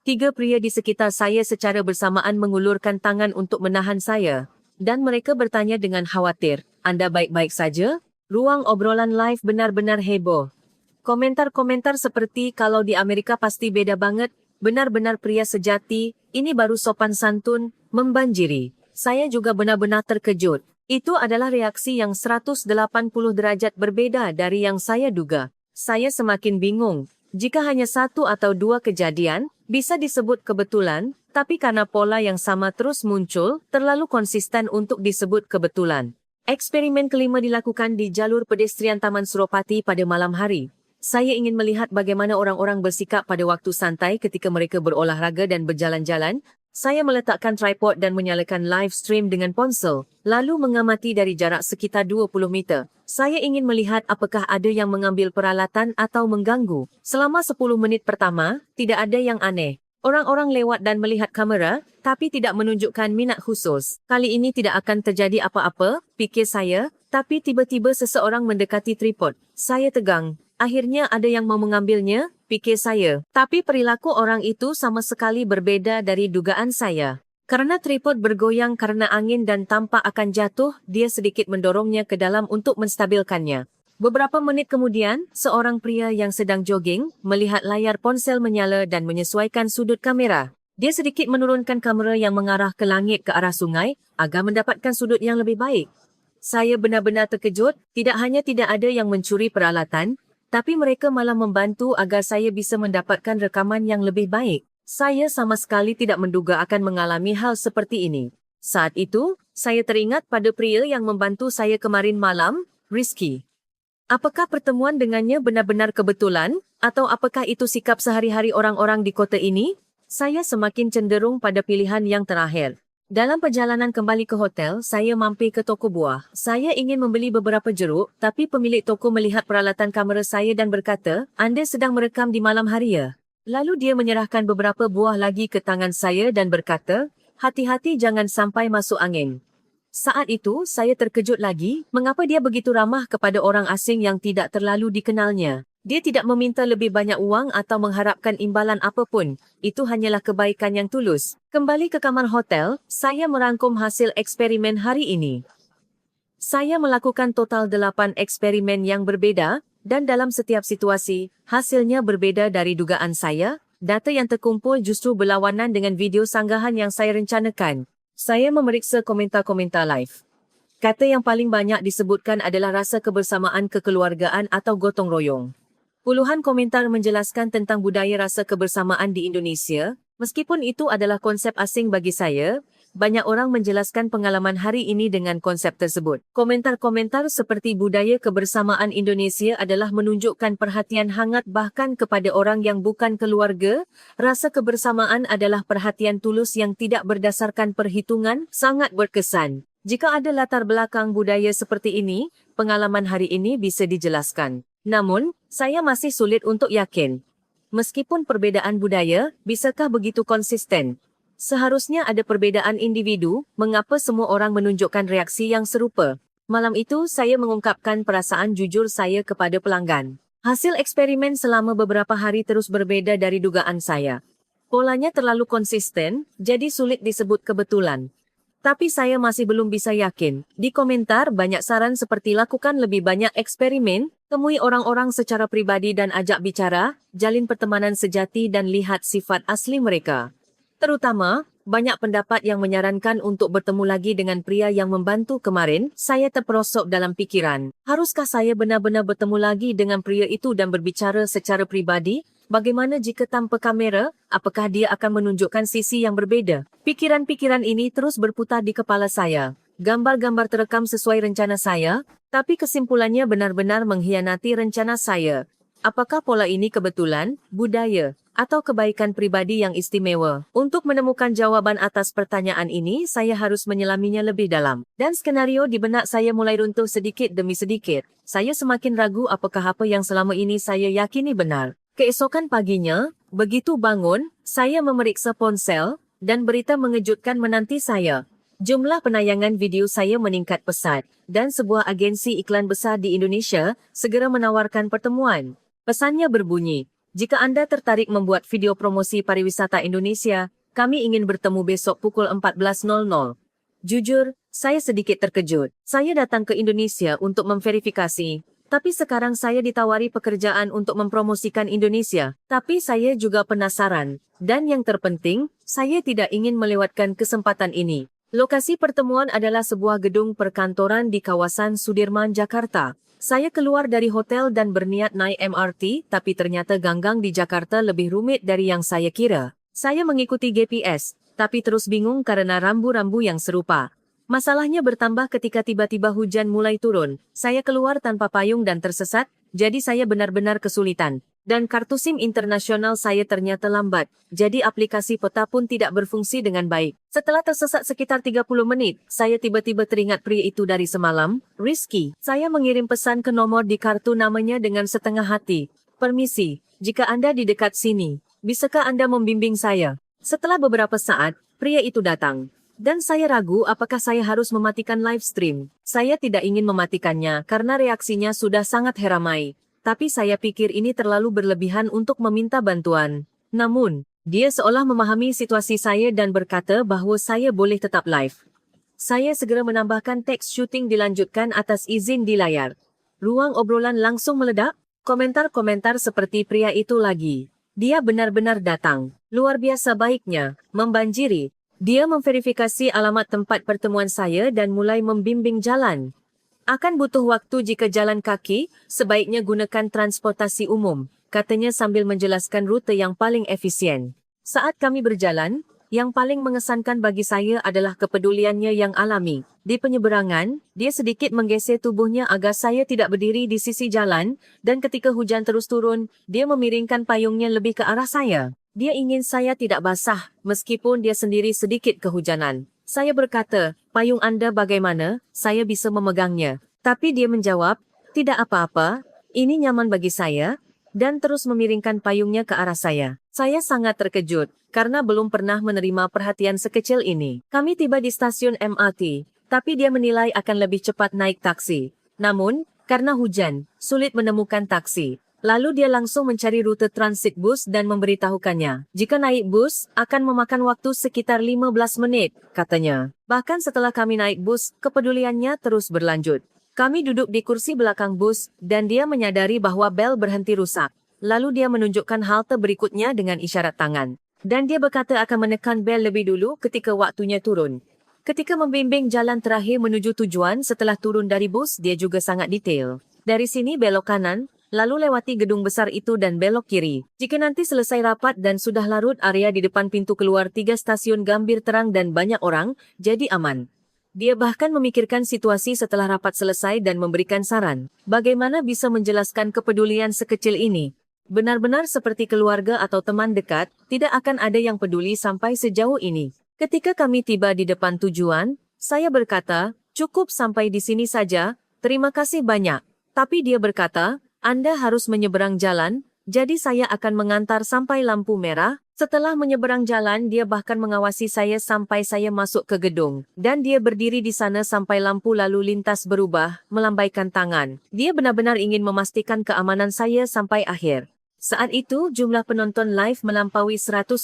3 pria di sekitar saya secara bersamaan mengulurkan tangan untuk menahan saya. Dan mereka bertanya dengan khawatir, "Anda baik-baik saja?" Ruang obrolan live benar-benar heboh. Komentar-komentar seperti, "Kalau di Amerika pasti beda banget," "Benar-benar pria sejati," "Ini baru sopan santun," membanjiri. Saya juga benar-benar terkejut. Itu adalah reaksi yang 180 derajat berbeda dari yang saya duga. Saya semakin bingung. Jika hanya 1 atau 2 kejadian, bisa disebut kebetulan, tapi karena pola yang sama terus muncul, terlalu konsisten untuk disebut kebetulan. Eksperimen kelima dilakukan di jalur pedestrian Taman Suropati pada malam hari. Saya ingin melihat bagaimana orang-orang bersikap pada waktu santai ketika mereka berolahraga dan berjalan-jalan. Saya meletakkan tripod dan menyalakan live stream dengan ponsel, lalu mengamati dari jarak sekitar 20 meter. Saya ingin melihat apakah ada yang mengambil peralatan atau mengganggu. Selama 10 menit pertama, tidak ada yang aneh. Orang-orang lewat dan melihat kamera, tapi tidak menunjukkan minat khusus. Kali ini tidak akan terjadi apa-apa, pikir saya, tapi tiba-tiba seseorang mendekati tripod. Saya tegang. Akhirnya ada yang mau mengambilnya, pikir saya. Tapi perilaku orang itu sama sekali berbeza dari dugaan saya. Karena tripod bergoyang karena angin dan tampak akan jatuh, dia sedikit mendorongnya ke dalam untuk menstabilkannya. Beberapa menit kemudian, seorang pria yang sedang jogging, melihat layar ponsel menyala dan menyesuaikan sudut kamera. Dia sedikit menurunkan kamera yang mengarah ke langit ke arah sungai, agar mendapatkan sudut yang lebih baik. Saya benar-benar terkejut, tidak hanya tidak ada yang mencuri peralatan, tapi mereka malah membantu agar saya bisa mendapatkan rekaman yang lebih baik. Saya sama sekali tidak menduga akan mengalami hal seperti ini. Saat itu, saya teringat pada pria yang membantu saya kemarin malam, Rizky. Apakah pertemuan dengannya benar-benar kebetulan, atau apakah itu sikap sehari-hari orang-orang di kota ini? Saya semakin cenderung pada pilihan yang terakhir. Dalam perjalanan kembali ke hotel, saya mampir ke toko buah. Saya ingin membeli beberapa jeruk, tapi pemilik toko melihat peralatan kamera saya dan berkata, "Anda sedang merekam di malam hari ya?" Lalu dia menyerahkan beberapa buah lagi ke tangan saya dan berkata, "Hati-hati jangan sampai masuk angin." Saat itu, saya terkejut lagi, mengapa dia begitu ramah kepada orang asing yang tidak terlalu dikenalnya. Dia tidak meminta lebih banyak uang atau mengharapkan imbalan apapun. Itu hanyalah kebaikan yang tulus. Kembali ke kamar hotel, saya merangkum hasil eksperimen hari ini. Saya melakukan total 8 eksperimen yang berbeda, dan dalam setiap situasi, hasilnya berbeda dari dugaan saya. Data yang terkumpul justru berlawanan dengan video sanggahan yang saya rencanakan. Saya memeriksa komentar-komentar live. Kata yang paling banyak disebutkan adalah rasa kebersamaan kekeluargaan atau gotong royong. Puluhan komentar menjelaskan tentang budaya rasa kebersamaan di Indonesia. Meskipun itu adalah konsep asing bagi saya, banyak orang menjelaskan pengalaman hari ini dengan konsep tersebut. Komentar-komentar seperti budaya kebersamaan Indonesia adalah menunjukkan perhatian hangat bahkan kepada orang yang bukan keluarga. Rasa kebersamaan adalah perhatian tulus yang tidak berdasarkan perhitungan, sangat berkesan. Jika ada latar belakang budaya seperti ini, pengalaman hari ini bisa dijelaskan. Namun, saya masih sulit untuk yakin. Meskipun perbedaan budaya, bisakah begitu konsisten? Seharusnya ada perbedaan individu, mengapa semua orang menunjukkan reaksi yang serupa? Malam itu, saya mengungkapkan perasaan jujur saya kepada pelanggan. Hasil eksperimen selama beberapa hari terus berbeda dari dugaan saya. Polanya terlalu konsisten, jadi sulit disebut kebetulan. Tapi saya masih belum bisa yakin. Di komentar, banyak saran seperti lakukan lebih banyak eksperimen, temui orang-orang secara pribadi dan ajak bicara, jalin pertemanan sejati dan lihat sifat asli mereka. Terutama, banyak pendapat yang menyarankan untuk bertemu lagi dengan pria yang membantu kemarin. Saya terperosok dalam pikiran. Haruskah saya benar-benar bertemu lagi dengan pria itu dan berbicara secara pribadi? Bagaimana jika tanpa kamera? Apakah dia akan menunjukkan sisi yang berbeza? Pikiran-pikiran ini terus berputar di kepala saya. Gambar-gambar terekam sesuai rencana saya, tapi kesimpulannya benar-benar mengkhianati rencana saya. Apakah pola ini kebetulan, budaya, atau kebaikan pribadi yang istimewa? Untuk menemukan jawaban atas pertanyaan ini, saya harus menyelaminya lebih dalam. Dan skenario di benak saya mulai runtuh sedikit demi sedikit. Saya semakin ragu apakah apa yang selama ini saya yakini benar. Keesokan paginya, begitu bangun, saya memeriksa ponsel, dan berita mengejutkan menanti saya. Jumlah penayangan video saya meningkat pesat, dan sebuah agensi iklan besar di Indonesia segera menawarkan pertemuan. Pesannya berbunyi, "Jika Anda tertarik membuat video promosi pariwisata Indonesia, kami ingin bertemu besok pukul 14.00. Jujur, saya sedikit terkejut. Saya datang ke Indonesia untuk memverifikasi. Tapi sekarang saya ditawari pekerjaan untuk mempromosikan Indonesia. Tapi saya juga penasaran. Dan yang terpenting, saya tidak ingin melewatkan kesempatan ini." Lokasi pertemuan adalah sebuah gedung perkantoran di kawasan Sudirman, Jakarta. Saya keluar dari hotel dan berniat naik MRT, tapi ternyata ganggang di Jakarta lebih rumit dari yang saya kira. Saya mengikuti GPS, tapi terus bingung karena rambu-rambu yang serupa. Masalahnya bertambah ketika tiba-tiba hujan mulai turun. Saya keluar tanpa payung dan tersesat, jadi saya benar-benar kesulitan. Dan kartu SIM internasional saya ternyata lambat, jadi aplikasi peta pun tidak berfungsi dengan baik. Setelah tersesat sekitar 30 menit, saya tiba-tiba teringat pria itu dari semalam, Rizky. Saya mengirim pesan ke nomor di kartu namanya dengan setengah hati. "Permisi, jika Anda di dekat sini, bisakah Anda membimbing saya?" Setelah beberapa saat, pria itu datang. Dan saya ragu apakah saya harus mematikan live stream. Saya tidak ingin mematikannya karena reaksinya sudah sangat heramai. tapi saya pikir ini terlalu berlebihan untuk meminta bantuan. Namun, dia seolah memahami situasi saya dan berkata bahawa saya boleh tetap live. Saya segera menambahkan teks syuting dilanjutkan atas izin di layar. Ruang obrolan langsung meledak, komentar-komentar seperti pria itu lagi. Dia benar-benar datang. Luar biasa baiknya, membanjiri. Dia memverifikasi alamat tempat pertemuan saya dan mulai membimbing jalan. Akan butuh waktu jika jalan kaki, sebaiknya gunakan transportasi umum, katanya sambil menjelaskan rute yang paling efisien. Saat kami berjalan, yang paling mengesankan bagi saya adalah kepeduliannya yang alami. Di penyeberangan, dia sedikit menggeser tubuhnya agar saya tidak berdiri di sisi jalan, dan ketika hujan terus turun, dia memiringkan payungnya lebih ke arah saya. Dia ingin saya tidak basah, meskipun dia sendiri sedikit kehujanan. Saya berkata, payung Anda bagaimana? Saya bisa memegangnya. Tapi dia menjawab, tidak apa-apa, ini nyaman bagi saya, dan terus memiringkan payungnya ke arah saya. Saya sangat terkejut, karena belum pernah menerima perhatian sekecil ini. Kami tiba di stasiun MRT, tapi dia menilai akan lebih cepat naik taksi. Namun, karena hujan, sulit menemukan taksi. Lalu dia langsung mencari rute transit bus dan memberitahukannya. Jika naik bus, akan memakan waktu sekitar 15 menit, katanya. Bahkan setelah kami naik bus, kepeduliannya terus berlanjut. Kami duduk di kursi belakang bus, dan dia menyadari bahwa bel berhenti rusak. Lalu dia menunjukkan halte berikutnya dengan isyarat tangan. Dan dia berkata akan menekan bel lebih dulu ketika waktunya turun. Ketika membimbing jalan terakhir menuju tujuan setelah turun dari bus, dia juga sangat detail. Dari sini belok kanan, lalu lewati gedung besar itu dan belok kiri. Jika nanti selesai rapat dan sudah larut area di depan pintu keluar 3 stasiun gambir terang dan banyak orang, jadi aman. Dia bahkan memikirkan situasi setelah rapat selesai dan memberikan saran. Bagaimana bisa menjelaskan kepedulian sekecil ini? Benar-benar seperti keluarga atau teman dekat, tidak akan ada yang peduli sampai sejauh ini. Ketika kami tiba di depan tujuan, saya berkata, cukup sampai di sini saja, terima kasih banyak. Tapi dia berkata, Anda harus menyeberang jalan, jadi saya akan mengantar sampai lampu merah. Setelah menyeberang jalan, dia bahkan mengawasi saya sampai saya masuk ke gedung. Dan dia berdiri di sana sampai lampu lalu lintas berubah, melambaikan tangan. Dia benar-benar ingin memastikan keamanan saya sampai akhir. Saat itu, jumlah penonton live melampaui 100,000.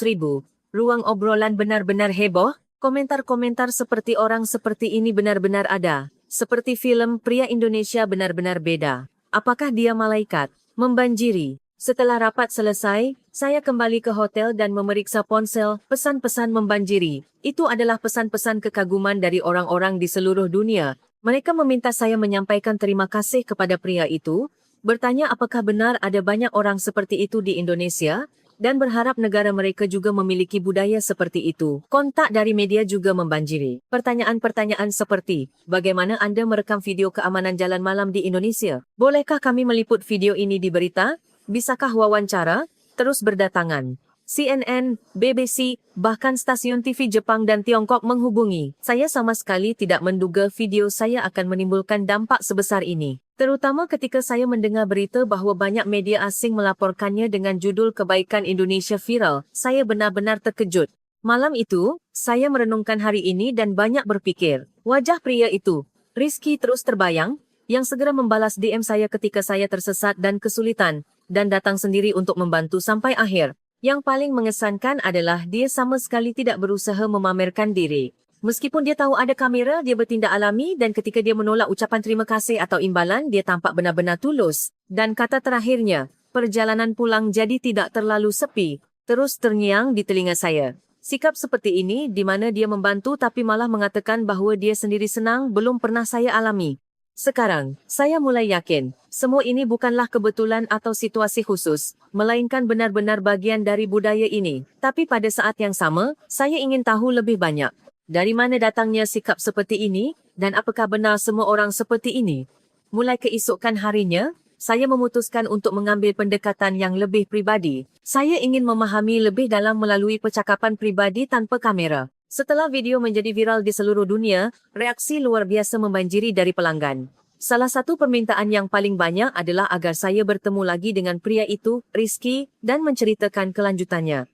Ruang obrolan benar-benar heboh. Komentar-komentar seperti orang seperti ini benar-benar ada. Seperti film pria Indonesia benar-benar beda. Apakah dia malaikat? Membanjiri. Setelah rapat selesai, saya kembali ke hotel dan memeriksa ponsel. Pesan-pesan membanjiri. Itu adalah pesan-pesan kekaguman dari orang-orang di seluruh dunia. Mereka meminta saya menyampaikan terima kasih kepada pria itu, bertanya apakah benar ada banyak orang seperti itu di Indonesia, dan berharap negara mereka juga memiliki budaya seperti itu. Kontak dari media juga membanjiri. Pertanyaan-pertanyaan seperti, bagaimana Anda merekam video keamanan jalan malam di Indonesia? Bolehkah kami meliput video ini di berita? Bisakah wawancara? Terus berdatangan. CNN, BBC, bahkan stasiun TV Jepang dan Tiongkok menghubungi. Saya sama sekali tidak menduga video saya akan menimbulkan dampak sebesar ini. Terutama ketika saya mendengar berita bahawa banyak media asing melaporkannya dengan judul Kebaikan Indonesia viral, saya benar-benar terkejut. Malam itu, saya merenungkan hari ini dan banyak berpikir. Wajah pria itu, Rizky terus terbayang, yang segera membalas DM saya ketika saya tersesat dan kesulitan, dan datang sendiri untuk membantu sampai akhir. Yang paling mengesankan adalah dia sama sekali tidak berusaha memamerkan diri. Meskipun dia tahu ada kamera, dia bertindak alami dan ketika dia menolak ucapan terima kasih atau imbalan, dia tampak benar-benar tulus. Dan kata terakhirnya, perjalanan pulang jadi tidak terlalu sepi, terus terngiang di telinga saya. Sikap seperti ini di mana dia membantu tapi malah mengatakan bahawa dia sendiri senang belum pernah saya alami. Sekarang, saya mulai yakin, semua ini bukanlah kebetulan atau situasi khusus, melainkan benar-benar bagian dari budaya ini. Tapi pada saat yang sama, saya ingin tahu lebih banyak. Dari mana datangnya sikap seperti ini, dan apakah benar semua orang seperti ini? Mulai keesokan harinya, saya memutuskan untuk mengambil pendekatan yang lebih pribadi. Saya ingin memahami lebih dalam melalui percakapan pribadi tanpa kamera. Setelah video menjadi viral di seluruh dunia, reaksi luar biasa membanjiri dari pelanggan. Salah satu permintaan yang paling banyak adalah agar saya bertemu lagi dengan pria itu, Rizky, dan menceritakan kelanjutannya.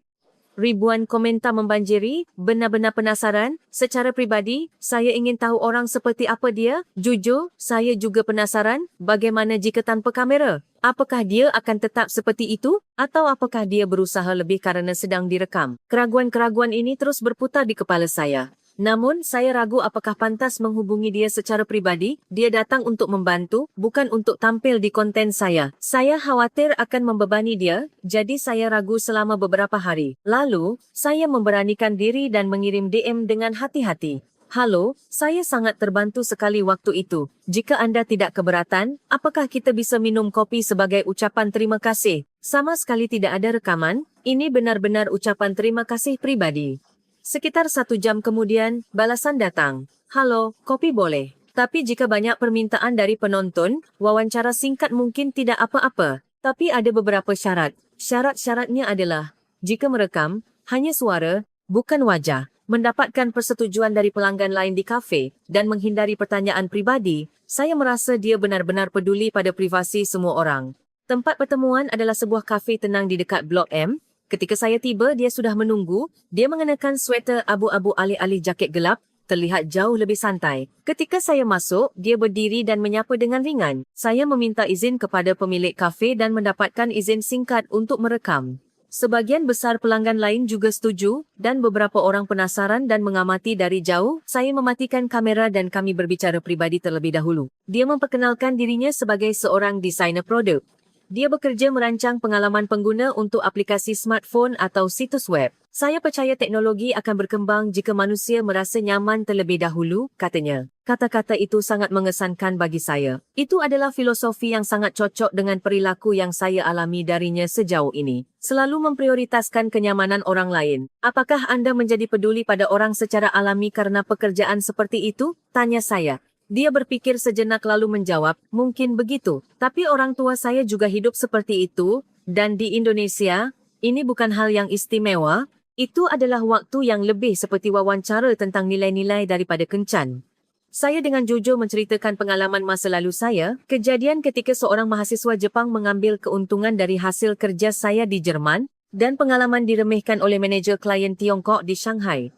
Ribuan komentar membanjiri, benar-benar penasaran. Secara pribadi, saya ingin tahu orang seperti apa dia. Jujur, saya juga penasaran, bagaimana jika tanpa kamera? Apakah dia akan tetap seperti itu? Atau apakah dia berusaha lebih kerana sedang direkam? Keraguan-keraguan ini terus berputar di kepala saya. Namun, saya ragu apakah pantas menghubungi dia secara pribadi. Dia datang untuk membantu, bukan untuk tampil di konten saya. Saya khawatir akan membebani dia, jadi saya ragu selama beberapa hari. Lalu, saya memberanikan diri dan mengirim DM dengan hati-hati. Halo, saya sangat terbantu sekali waktu itu. Jika anda tidak keberatan, apakah kita bisa minum kopi sebagai ucapan terima kasih? Sama sekali tidak ada rekaman, ini benar-benar ucapan terima kasih pribadi. Sekitar 1 jam kemudian, balasan datang. Halo, kopi boleh. Tapi jika banyak permintaan dari penonton, wawancara singkat mungkin tidak apa-apa. Tapi ada beberapa syarat. Syarat-syaratnya adalah, jika merekam, hanya suara, bukan wajah. Mendapatkan persetujuan dari pelanggan lain di kafe, dan menghindari pertanyaan pribadi, saya merasa dia benar-benar peduli pada privasi semua orang. Tempat pertemuan adalah sebuah kafe tenang di dekat Blok M. Ketika saya tiba, dia sudah menunggu. Dia mengenakan sweater abu-abu alih-alih jaket gelap, terlihat jauh lebih santai. Ketika saya masuk, dia berdiri dan menyapa dengan ringan. Saya meminta izin kepada pemilik kafe dan mendapatkan izin singkat untuk merekam. Sebagian besar pelanggan lain juga setuju, dan beberapa orang penasaran dan mengamati dari jauh. Saya mematikan kamera dan kami berbicara pribadi terlebih dahulu. Dia memperkenalkan dirinya sebagai seorang desainer produk. Dia bekerja merancang pengalaman pengguna untuk aplikasi smartphone atau situs web. Saya percaya teknologi akan berkembang jika manusia merasa nyaman terlebih dahulu, katanya. Kata-kata itu sangat mengesankan bagi saya. Itu adalah filosofi yang sangat cocok dengan perilaku yang saya alami darinya sejauh ini. Selalu memprioritaskan kenyamanan orang lain. Apakah anda menjadi peduli pada orang secara alami karena pekerjaan seperti itu? Tanya saya. Dia berpikir sejenak lalu menjawab, mungkin begitu. Tapi orang tua saya juga hidup seperti itu, dan di Indonesia, ini bukan hal yang istimewa, itu adalah waktu yang lebih seperti wawancara tentang nilai-nilai daripada kencan. Saya dengan jujur menceritakan pengalaman masa lalu saya, kejadian ketika seorang mahasiswa Jepang mengambil keuntungan dari hasil kerja saya di Jerman, dan pengalaman diremehkan oleh manajer klien Tiongkok di Shanghai.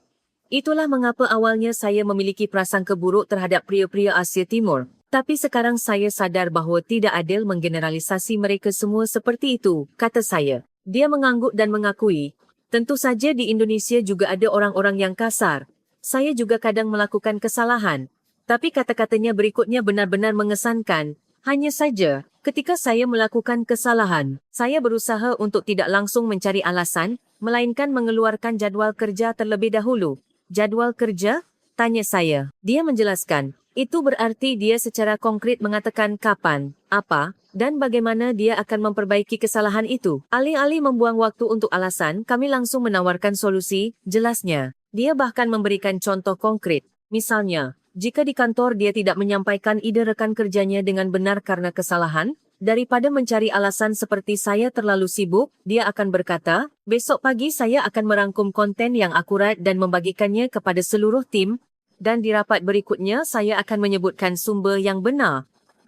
Itulah mengapa awalnya saya memiliki prasangka buruk terhadap pria-pria Asia Timur. Tapi sekarang saya sadar bahawa tidak adil menggeneralisasi mereka semua seperti itu, kata saya. Dia mengangguk dan mengakui, tentu saja di Indonesia juga ada orang-orang yang kasar. Saya juga kadang melakukan kesalahan. Tapi kata-katanya berikutnya benar-benar mengesankan. Hanya saja, ketika saya melakukan kesalahan, saya berusaha untuk tidak langsung mencari alasan, melainkan mengeluarkan jadual kerja terlebih dahulu. Jadual kerja? Tanya saya. Dia menjelaskan. Itu berarti dia secara konkret mengatakan kapan, apa, dan bagaimana dia akan memperbaiki kesalahan itu. Alih-alih membuang waktu untuk alasan, kami langsung menawarkan solusi, jelasnya. Dia bahkan memberikan contoh konkret. Misalnya, jika di kantor dia tidak menyampaikan ide rekan kerjanya dengan benar karena kesalahan, daripada mencari alasan seperti saya terlalu sibuk, dia akan berkata, besok pagi saya akan merangkum konten yang akurat dan membagikannya kepada seluruh tim, dan di rapat berikutnya saya akan menyebutkan sumber yang benar.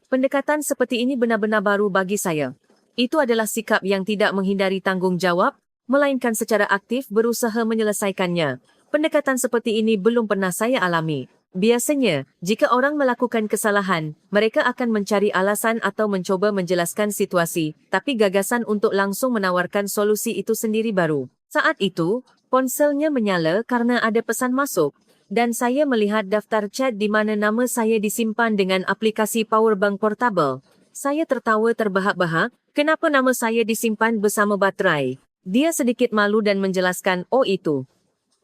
Pendekatan seperti ini benar-benar baru bagi saya. Itu adalah sikap yang tidak menghindari tanggungjawab, melainkan secara aktif berusaha menyelesaikannya. Pendekatan seperti ini belum pernah saya alami. Biasanya, jika orang melakukan kesalahan, mereka akan mencari alasan atau mencoba menjelaskan situasi, tapi gagasan untuk langsung menawarkan solusi itu sendiri baru. Saat itu, ponselnya menyala karena ada pesan masuk, dan saya melihat daftar chat di mana nama saya disimpan dengan aplikasi powerbank portable. Saya tertawa terbahak-bahak, kenapa nama saya disimpan bersama baterai? Dia sedikit malu dan menjelaskan, oh itu.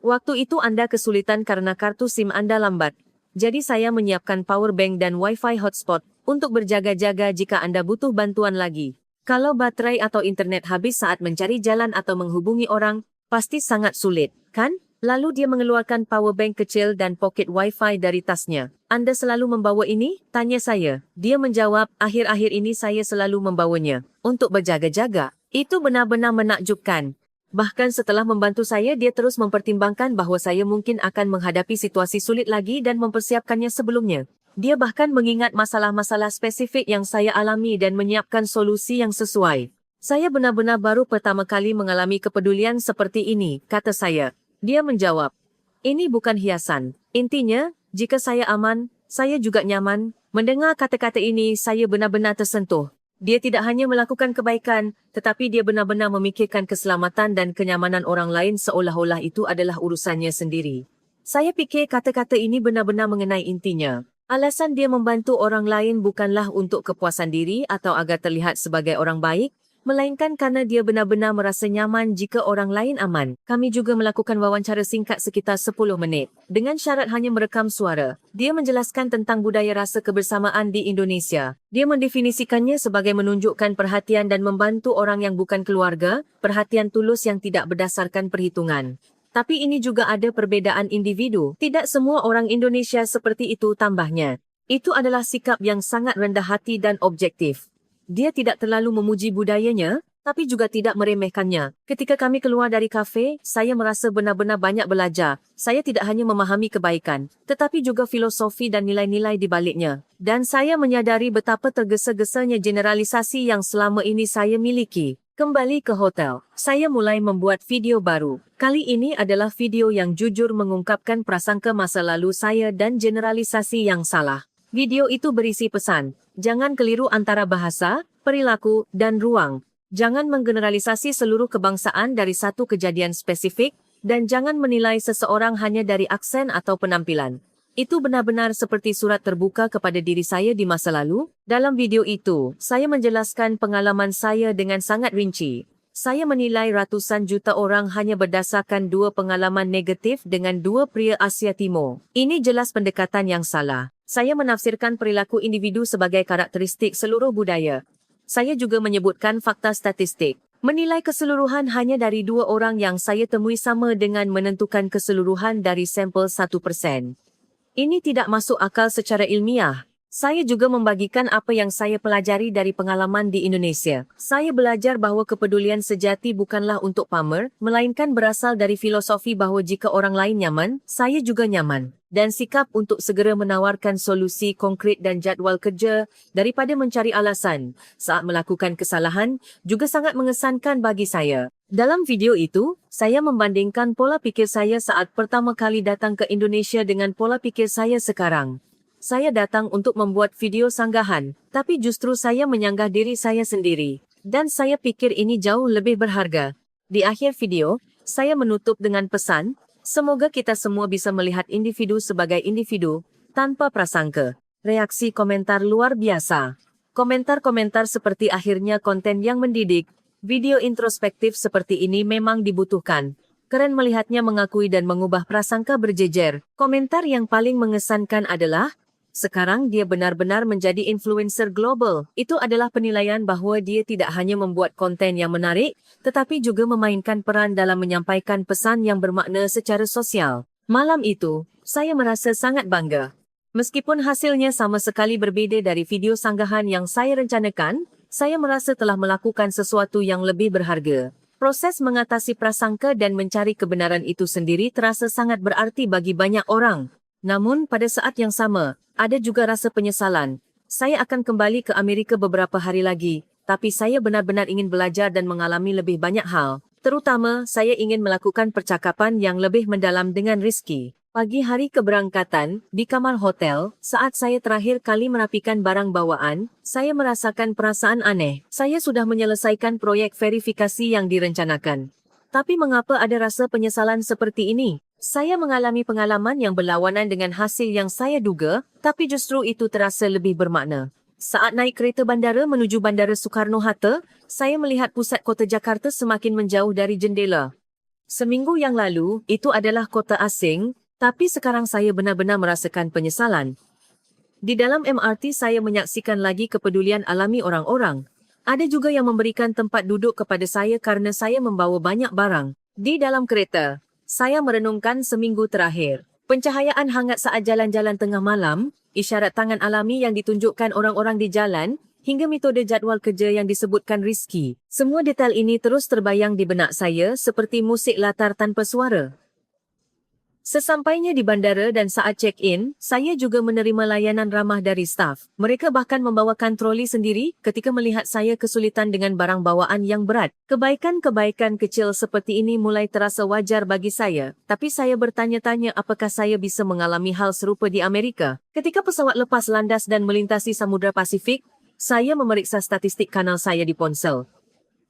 Waktu itu anda kesulitan karena kartu SIM anda lambat. Jadi saya menyiapkan power bank dan wifi hotspot untuk berjaga-jaga jika anda butuh bantuan lagi. Kalau baterai atau internet habis saat mencari jalan atau menghubungi orang, pasti sangat sulit, kan? Lalu dia mengeluarkan power bank kecil dan pocket wifi dari tasnya. Anda selalu membawa ini? Tanya saya. Dia menjawab, akhir-akhir ini saya selalu membawanya. Untuk berjaga-jaga. Itu benar-benar menakjubkan. Bahkan setelah membantu saya, dia terus mempertimbangkan bahawa saya mungkin akan menghadapi situasi sulit lagi dan mempersiapkannya sebelumnya. Dia bahkan mengingat masalah-masalah spesifik yang saya alami dan menyiapkan solusi yang sesuai. Saya benar-benar baru pertama kali mengalami kepedulian seperti ini, kata saya. Dia menjawab, ini bukan hiasan. Intinya, jika saya aman, saya juga nyaman. Mendengar kata-kata ini, saya benar-benar tersentuh. Dia tidak hanya melakukan kebaikan, tetapi dia benar-benar memikirkan keselamatan dan kenyamanan orang lain seolah-olah itu adalah urusannya sendiri. Saya fikir kata-kata ini benar-benar mengenai intinya. Alasan dia membantu orang lain bukanlah untuk kepuasan diri atau agar terlihat sebagai orang baik, melainkan karena dia benar-benar merasa nyaman jika orang lain aman. Kami juga melakukan wawancara singkat sekitar 10 menit. Dengan syarat hanya merekam suara, dia menjelaskan tentang budaya rasa kebersamaan di Indonesia. Dia mendefinisikannya sebagai menunjukkan perhatian dan membantu orang yang bukan keluarga, perhatian tulus yang tidak berdasarkan perhitungan. Tapi ini juga ada perbedaan individu. Tidak semua orang Indonesia seperti itu, tambahnya. Itu adalah sikap yang sangat rendah hati dan objektif. Dia tidak terlalu memuji budayanya, tapi juga tidak meremehkannya. Ketika kami keluar dari kafe, saya merasa benar-benar banyak belajar. Saya tidak hanya memahami kebaikan, tetapi juga filosofi dan nilai-nilai di baliknya. Dan saya menyadari betapa tergesa-gesanya generalisasi yang selama ini saya miliki. Kembali ke hotel, saya mulai membuat video baru. Kali ini adalah video yang jujur mengungkapkan prasangka masa lalu saya dan generalisasi yang salah. Video itu berisi pesan. Jangan keliru antara bahasa, perilaku, dan ruang. Jangan menggeneralisasi seluruh kebangsaan dari satu kejadian spesifik, dan jangan menilai seseorang hanya dari aksen atau penampilan. Itu benar-benar seperti surat terbuka kepada diri saya di masa lalu. Dalam video itu, saya menjelaskan pengalaman saya dengan sangat rinci. Saya menilai ratusan juta orang hanya berdasarkan 2 pengalaman negatif dengan 2 pria Asia Timur. Ini jelas pendekatan yang salah. Saya menafsirkan perilaku individu sebagai karakteristik seluruh budaya. Saya juga menyebutkan fakta statistik. Menilai keseluruhan hanya dari 2 orang yang saya temui sama dengan menentukan keseluruhan dari sampel 1%. Ini tidak masuk akal secara ilmiah. Saya juga membagikan apa yang saya pelajari dari pengalaman di Indonesia. Saya belajar bahawa kepedulian sejati bukanlah untuk pamer, melainkan berasal dari filosofi bahawa jika orang lain nyaman, saya juga nyaman. Dan sikap untuk segera menawarkan solusi konkret dan jadual kerja daripada mencari alasan saat melakukan kesalahan juga sangat mengesankan bagi saya. Dalam video itu, saya membandingkan pola pikir saya saat pertama kali datang ke Indonesia dengan pola pikir saya sekarang. Saya datang untuk membuat video sanggahan, tapi justru saya menyanggah diri saya sendiri. Dan saya pikir ini jauh lebih berharga. Di akhir video, saya menutup dengan pesan, semoga kita semua bisa melihat individu sebagai individu, tanpa prasangka. Reaksi komentar luar biasa. Komentar-komentar seperti akhirnya konten yang mendidik. Video introspektif seperti ini memang dibutuhkan. Keren melihatnya mengakui dan mengubah prasangka berjejer. Komentar yang paling mengesankan adalah, sekarang dia benar-benar menjadi influencer global. Itu adalah penilaian bahawa dia tidak hanya membuat konten yang menarik, tetapi juga memainkan peran dalam menyampaikan pesan yang bermakna secara sosial. Malam itu, saya merasa sangat bangga. Meskipun hasilnya sama sekali berbeza dari video sanggahan yang saya rencanakan, saya merasa telah melakukan sesuatu yang lebih berharga. Proses mengatasi prasangka dan mencari kebenaran itu sendiri terasa sangat berarti bagi banyak orang. Namun, pada saat yang sama, ada juga rasa penyesalan. Saya akan kembali ke Amerika beberapa hari lagi, tapi saya benar-benar ingin belajar dan mengalami lebih banyak hal. Terutama, saya ingin melakukan percakapan yang lebih mendalam dengan Rizky. Pagi hari keberangkatan, di kamar hotel, saat saya terakhir kali merapikan barang bawaan, saya merasakan perasaan aneh. Saya sudah menyelesaikan proyek verifikasi yang direncanakan. Tapi mengapa ada rasa penyesalan seperti ini? Saya mengalami pengalaman yang berlawanan dengan hasil yang saya duga, tapi justru itu terasa lebih bermakna. Saat naik kereta bandara menuju Bandara Soekarno-Hatta, saya melihat pusat kota Jakarta semakin menjauh dari jendela. Seminggu yang lalu, itu adalah kota asing, tapi sekarang saya benar-benar merasakan penyesalan. Di dalam MRT saya menyaksikan lagi kepedulian alami orang-orang. Ada juga yang memberikan tempat duduk kepada saya karena saya membawa banyak barang. Di dalam kereta, saya merenungkan seminggu terakhir. Pencahayaan hangat saat jalan-jalan tengah malam, isyarat tangan alami yang ditunjukkan orang-orang di jalan, hingga metode jadual kerja yang disebutkan Rizky. Semua detail ini terus terbayang di benak saya seperti musik latar tanpa suara. Sesampainya di bandara dan saat check-in, saya juga menerima layanan ramah dari staf. Mereka bahkan membawakan troli sendiri ketika melihat saya kesulitan dengan barang bawaan yang berat. Kebaikan-kebaikan kecil seperti ini mulai terasa wajar bagi saya, tapi saya bertanya-tanya apakah saya bisa mengalami hal serupa di Amerika. Ketika pesawat lepas landas dan melintasi Samudra Pasifik, saya memeriksa statistik kanal saya di ponsel.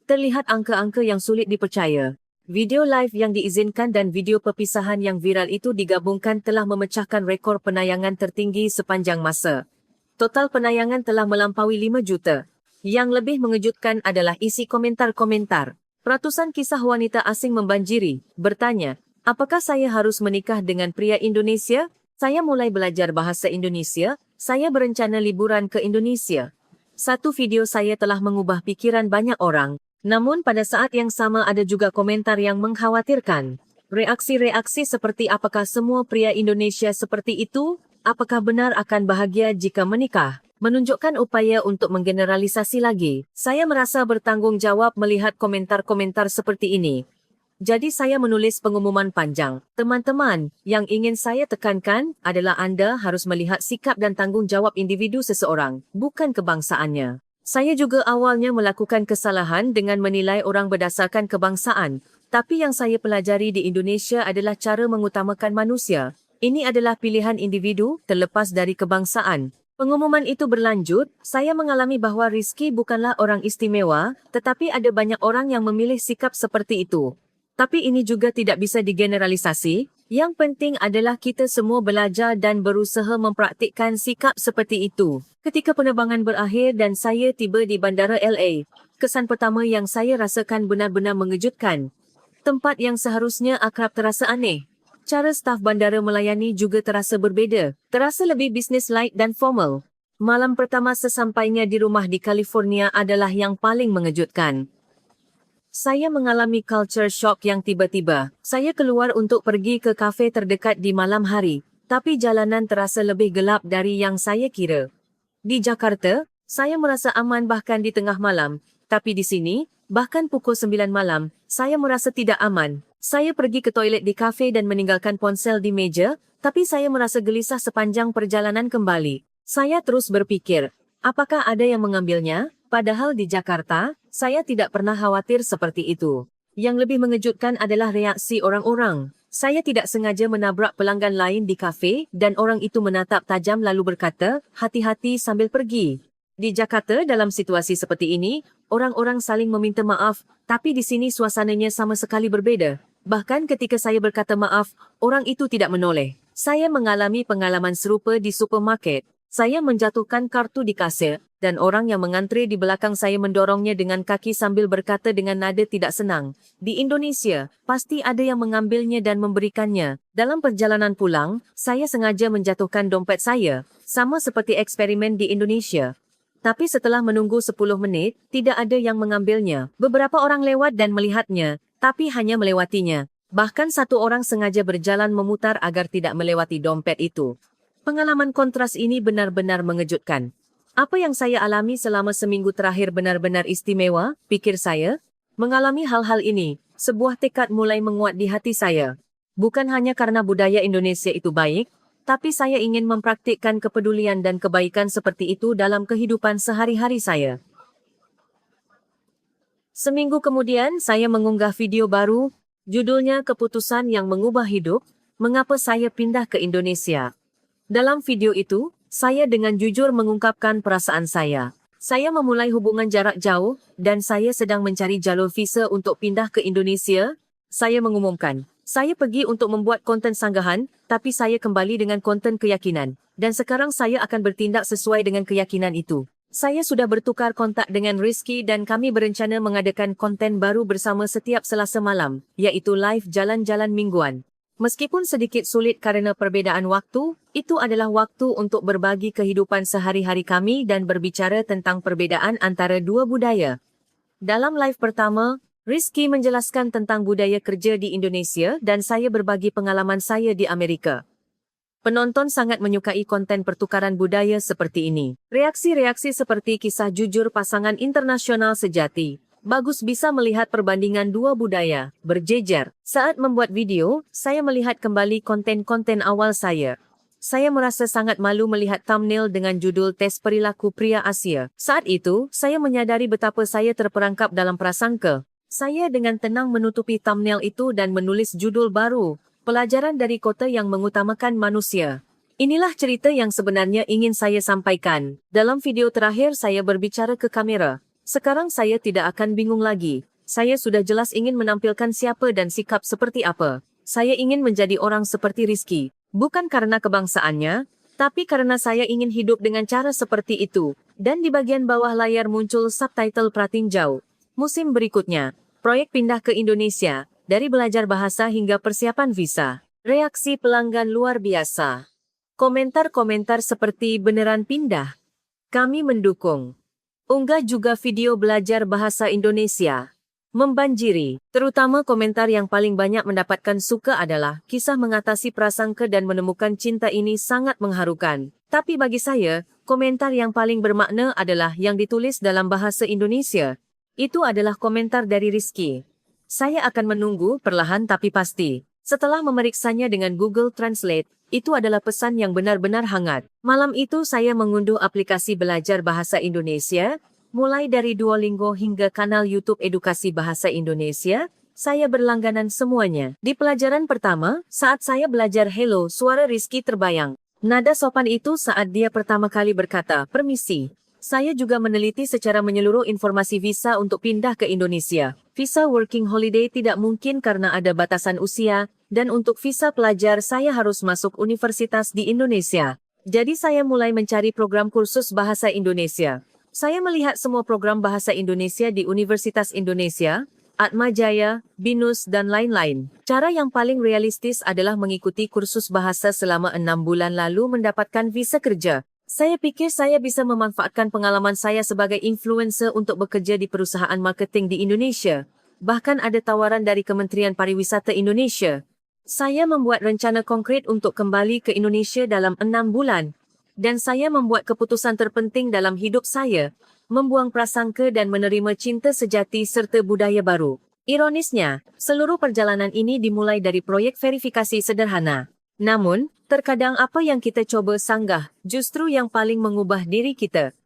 Terlihat angka-angka yang sulit dipercaya. Video live yang diizinkan dan video perpisahan yang viral itu digabungkan telah memecahkan rekor penayangan tertinggi sepanjang masa. Total penayangan telah melampaui 5 juta. Yang lebih mengejutkan adalah isi komentar-komentar. Ratusan kisah wanita asing membanjiri, bertanya, apakah saya harus menikah dengan pria Indonesia? Saya mulai belajar bahasa Indonesia, saya berencana liburan ke Indonesia. Satu video saya telah mengubah pikiran banyak orang. Namun pada saat yang sama ada juga komentar yang mengkhawatirkan. Reaksi-reaksi seperti apakah semua pria Indonesia seperti itu? Apakah benar akan bahagia jika menikah? Menunjukkan upaya untuk menggeneralisasi lagi. Saya merasa bertanggung jawab melihat komentar-komentar seperti ini. Jadi saya menulis pengumuman panjang. Teman-teman, yang ingin saya tekankan adalah Anda harus melihat sikap dan tanggung jawab individu seseorang, bukan kebangsaannya. Saya juga awalnya melakukan kesalahan dengan menilai orang berdasarkan kebangsaan, tapi yang saya pelajari di Indonesia adalah cara mengutamakan manusia. Ini adalah pilihan individu terlepas dari kebangsaan. Pengumuman itu berlanjut, saya mengalami bahawa Rizky bukanlah orang istimewa, tetapi ada banyak orang yang memilih sikap seperti itu. Tapi ini juga tidak bisa digeneralisasi. Yang penting adalah kita semua belajar dan berusaha mempraktikkan sikap seperti itu. Ketika penerbangan berakhir dan saya tiba di Bandara LA, kesan pertama yang saya rasakan benar-benar mengejutkan. Tempat yang seharusnya akrab terasa aneh. Cara staf bandara melayani juga terasa berbeza, terasa lebih business-like dan formal. Malam pertama sesampainya di rumah di California adalah yang paling mengejutkan. Saya mengalami culture shock yang tiba-tiba. Saya keluar untuk pergi ke kafe terdekat di malam hari, tapi jalanan terasa lebih gelap dari yang saya kira. Di Jakarta, saya merasa aman bahkan di tengah malam, tapi di sini, bahkan pukul 9 malam, saya merasa tidak aman. Saya pergi ke toilet di kafe dan meninggalkan ponsel di meja, tapi saya merasa gelisah sepanjang perjalanan kembali. Saya terus berpikir, apakah ada yang mengambilnya? Padahal di Jakarta, saya tidak pernah khawatir seperti itu. Yang lebih mengejutkan adalah reaksi orang-orang. Saya tidak sengaja menabrak pelanggan lain di kafe dan orang itu menatap tajam lalu berkata, hati-hati sambil pergi. Di Jakarta dalam situasi seperti ini, orang-orang saling meminta maaf, tapi di sini suasananya sama sekali berbeza. Bahkan ketika saya berkata maaf, orang itu tidak menoleh. Saya mengalami pengalaman serupa di supermarket. Saya menjatuhkan kartu di kasir, dan orang yang mengantri di belakang saya mendorongnya dengan kaki sambil berkata dengan nada tidak senang. Di Indonesia, pasti ada yang mengambilnya dan memberikannya. Dalam perjalanan pulang, saya sengaja menjatuhkan dompet saya, sama seperti eksperimen di Indonesia. Tapi setelah menunggu 10 menit, tidak ada yang mengambilnya. Beberapa orang lewat dan melihatnya, tapi hanya melewatinya. Bahkan satu orang sengaja berjalan memutar agar tidak melewati dompet itu. Pengalaman kontras ini benar-benar mengejutkan. Apa yang saya alami selama seminggu terakhir benar-benar istimewa, pikir saya. Mengalami hal-hal ini, sebuah tekad mulai menguat di hati saya. Bukan hanya karena budaya Indonesia itu baik, tapi saya ingin mempraktikkan kepedulian dan kebaikan seperti itu dalam kehidupan sehari-hari saya. Seminggu kemudian, saya mengunggah video baru, judulnya Keputusan yang Mengubah Hidup, Mengapa Saya Pindah ke Indonesia. Dalam video itu, saya dengan jujur mengungkapkan perasaan saya. Saya memulai hubungan jarak jauh dan saya sedang mencari jalur visa untuk pindah ke Indonesia. Saya mengumumkan, saya pergi untuk membuat konten sanggahan, tapi saya kembali dengan konten keyakinan. Dan sekarang saya akan bertindak sesuai dengan keyakinan itu. Saya sudah bertukar kontak dengan Rizky dan kami berencana mengadakan konten baru bersama setiap Selasa malam, iaitu live jalan-jalan mingguan. Meskipun sedikit sulit karena perbezaan waktu, itu adalah waktu untuk berbagi kehidupan sehari-hari kami dan berbicara tentang perbezaan antara dua budaya. Dalam live pertama, Rizky menjelaskan tentang budaya kerja di Indonesia dan saya berbagi pengalaman saya di Amerika. Penonton sangat menyukai konten pertukaran budaya seperti ini. Reaksi-reaksi seperti kisah jujur pasangan internasional sejati, Bagus bisa melihat perbandingan dua budaya, berjejer. Saat membuat video, saya melihat kembali konten-konten awal saya. Saya merasa sangat malu melihat thumbnail dengan judul Tes Perilaku Pria Asia. Saat itu, saya menyadari betapa saya terperangkap dalam prasangka. Saya dengan tenang menutupi thumbnail itu dan menulis judul baru, Pelajaran dari Kota yang Mengutamakan Manusia. Inilah cerita yang sebenarnya ingin saya sampaikan. Dalam video terakhir saya berbicara ke kamera. Sekarang saya tidak akan bingung lagi. Saya sudah jelas ingin menampilkan siapa dan sikap seperti apa. Saya ingin menjadi orang seperti Rizky. Bukan karena kebangsaannya, tapi karena saya ingin hidup dengan cara seperti itu. Dan di bagian bawah layar muncul subtitle pratinjau. Musim berikutnya, proyek pindah ke Indonesia, dari belajar bahasa hingga persiapan visa. Reaksi pelanggan luar biasa. Komentar-komentar seperti beneran pindah. Kami mendukung. Unggah juga video belajar bahasa Indonesia. Membanjiri, terutama komentar yang paling banyak mendapatkan suka adalah kisah mengatasi prasangka dan menemukan cinta ini sangat mengharukan. Tapi bagi saya, komentar yang paling bermakna adalah yang ditulis dalam bahasa Indonesia. Itu adalah komentar dari Rizky. Saya akan menunggu perlahan tapi pasti. Setelah memeriksanya dengan Google Translate, itu adalah pesan yang benar-benar hangat. Malam itu saya mengunduh aplikasi belajar bahasa Indonesia, mulai dari Duolingo hingga kanal YouTube Edukasi Bahasa Indonesia, saya berlangganan semuanya. Di pelajaran pertama, saat saya belajar hello, suara Rizky terbayang. Nada sopan itu saat dia pertama kali berkata, permisi. Saya juga meneliti secara menyeluruh informasi visa untuk pindah ke Indonesia. Visa Working Holiday tidak mungkin karena ada batasan usia, dan untuk visa pelajar saya harus masuk universitas di Indonesia. Jadi saya mulai mencari program kursus bahasa Indonesia. Saya melihat semua program bahasa Indonesia di Universitas Indonesia, Atma Jaya, BINUS, dan lain-lain. Cara yang paling realistis adalah mengikuti kursus bahasa selama 6 bulan lalu mendapatkan visa kerja. Saya pikir saya bisa memanfaatkan pengalaman saya sebagai influencer untuk bekerja di perusahaan marketing di Indonesia. Bahkan ada tawaran dari Kementerian Pariwisata Indonesia. Saya membuat rencana konkret untuk kembali ke Indonesia dalam 6 bulan. Dan saya membuat keputusan terpenting dalam hidup saya, membuang prasangka dan menerima cinta sejati serta budaya baru. Ironisnya, seluruh perjalanan ini dimulai dari proyek verifikasi sederhana. Namun, terkadang apa yang kita coba sanggah justru yang paling mengubah diri kita.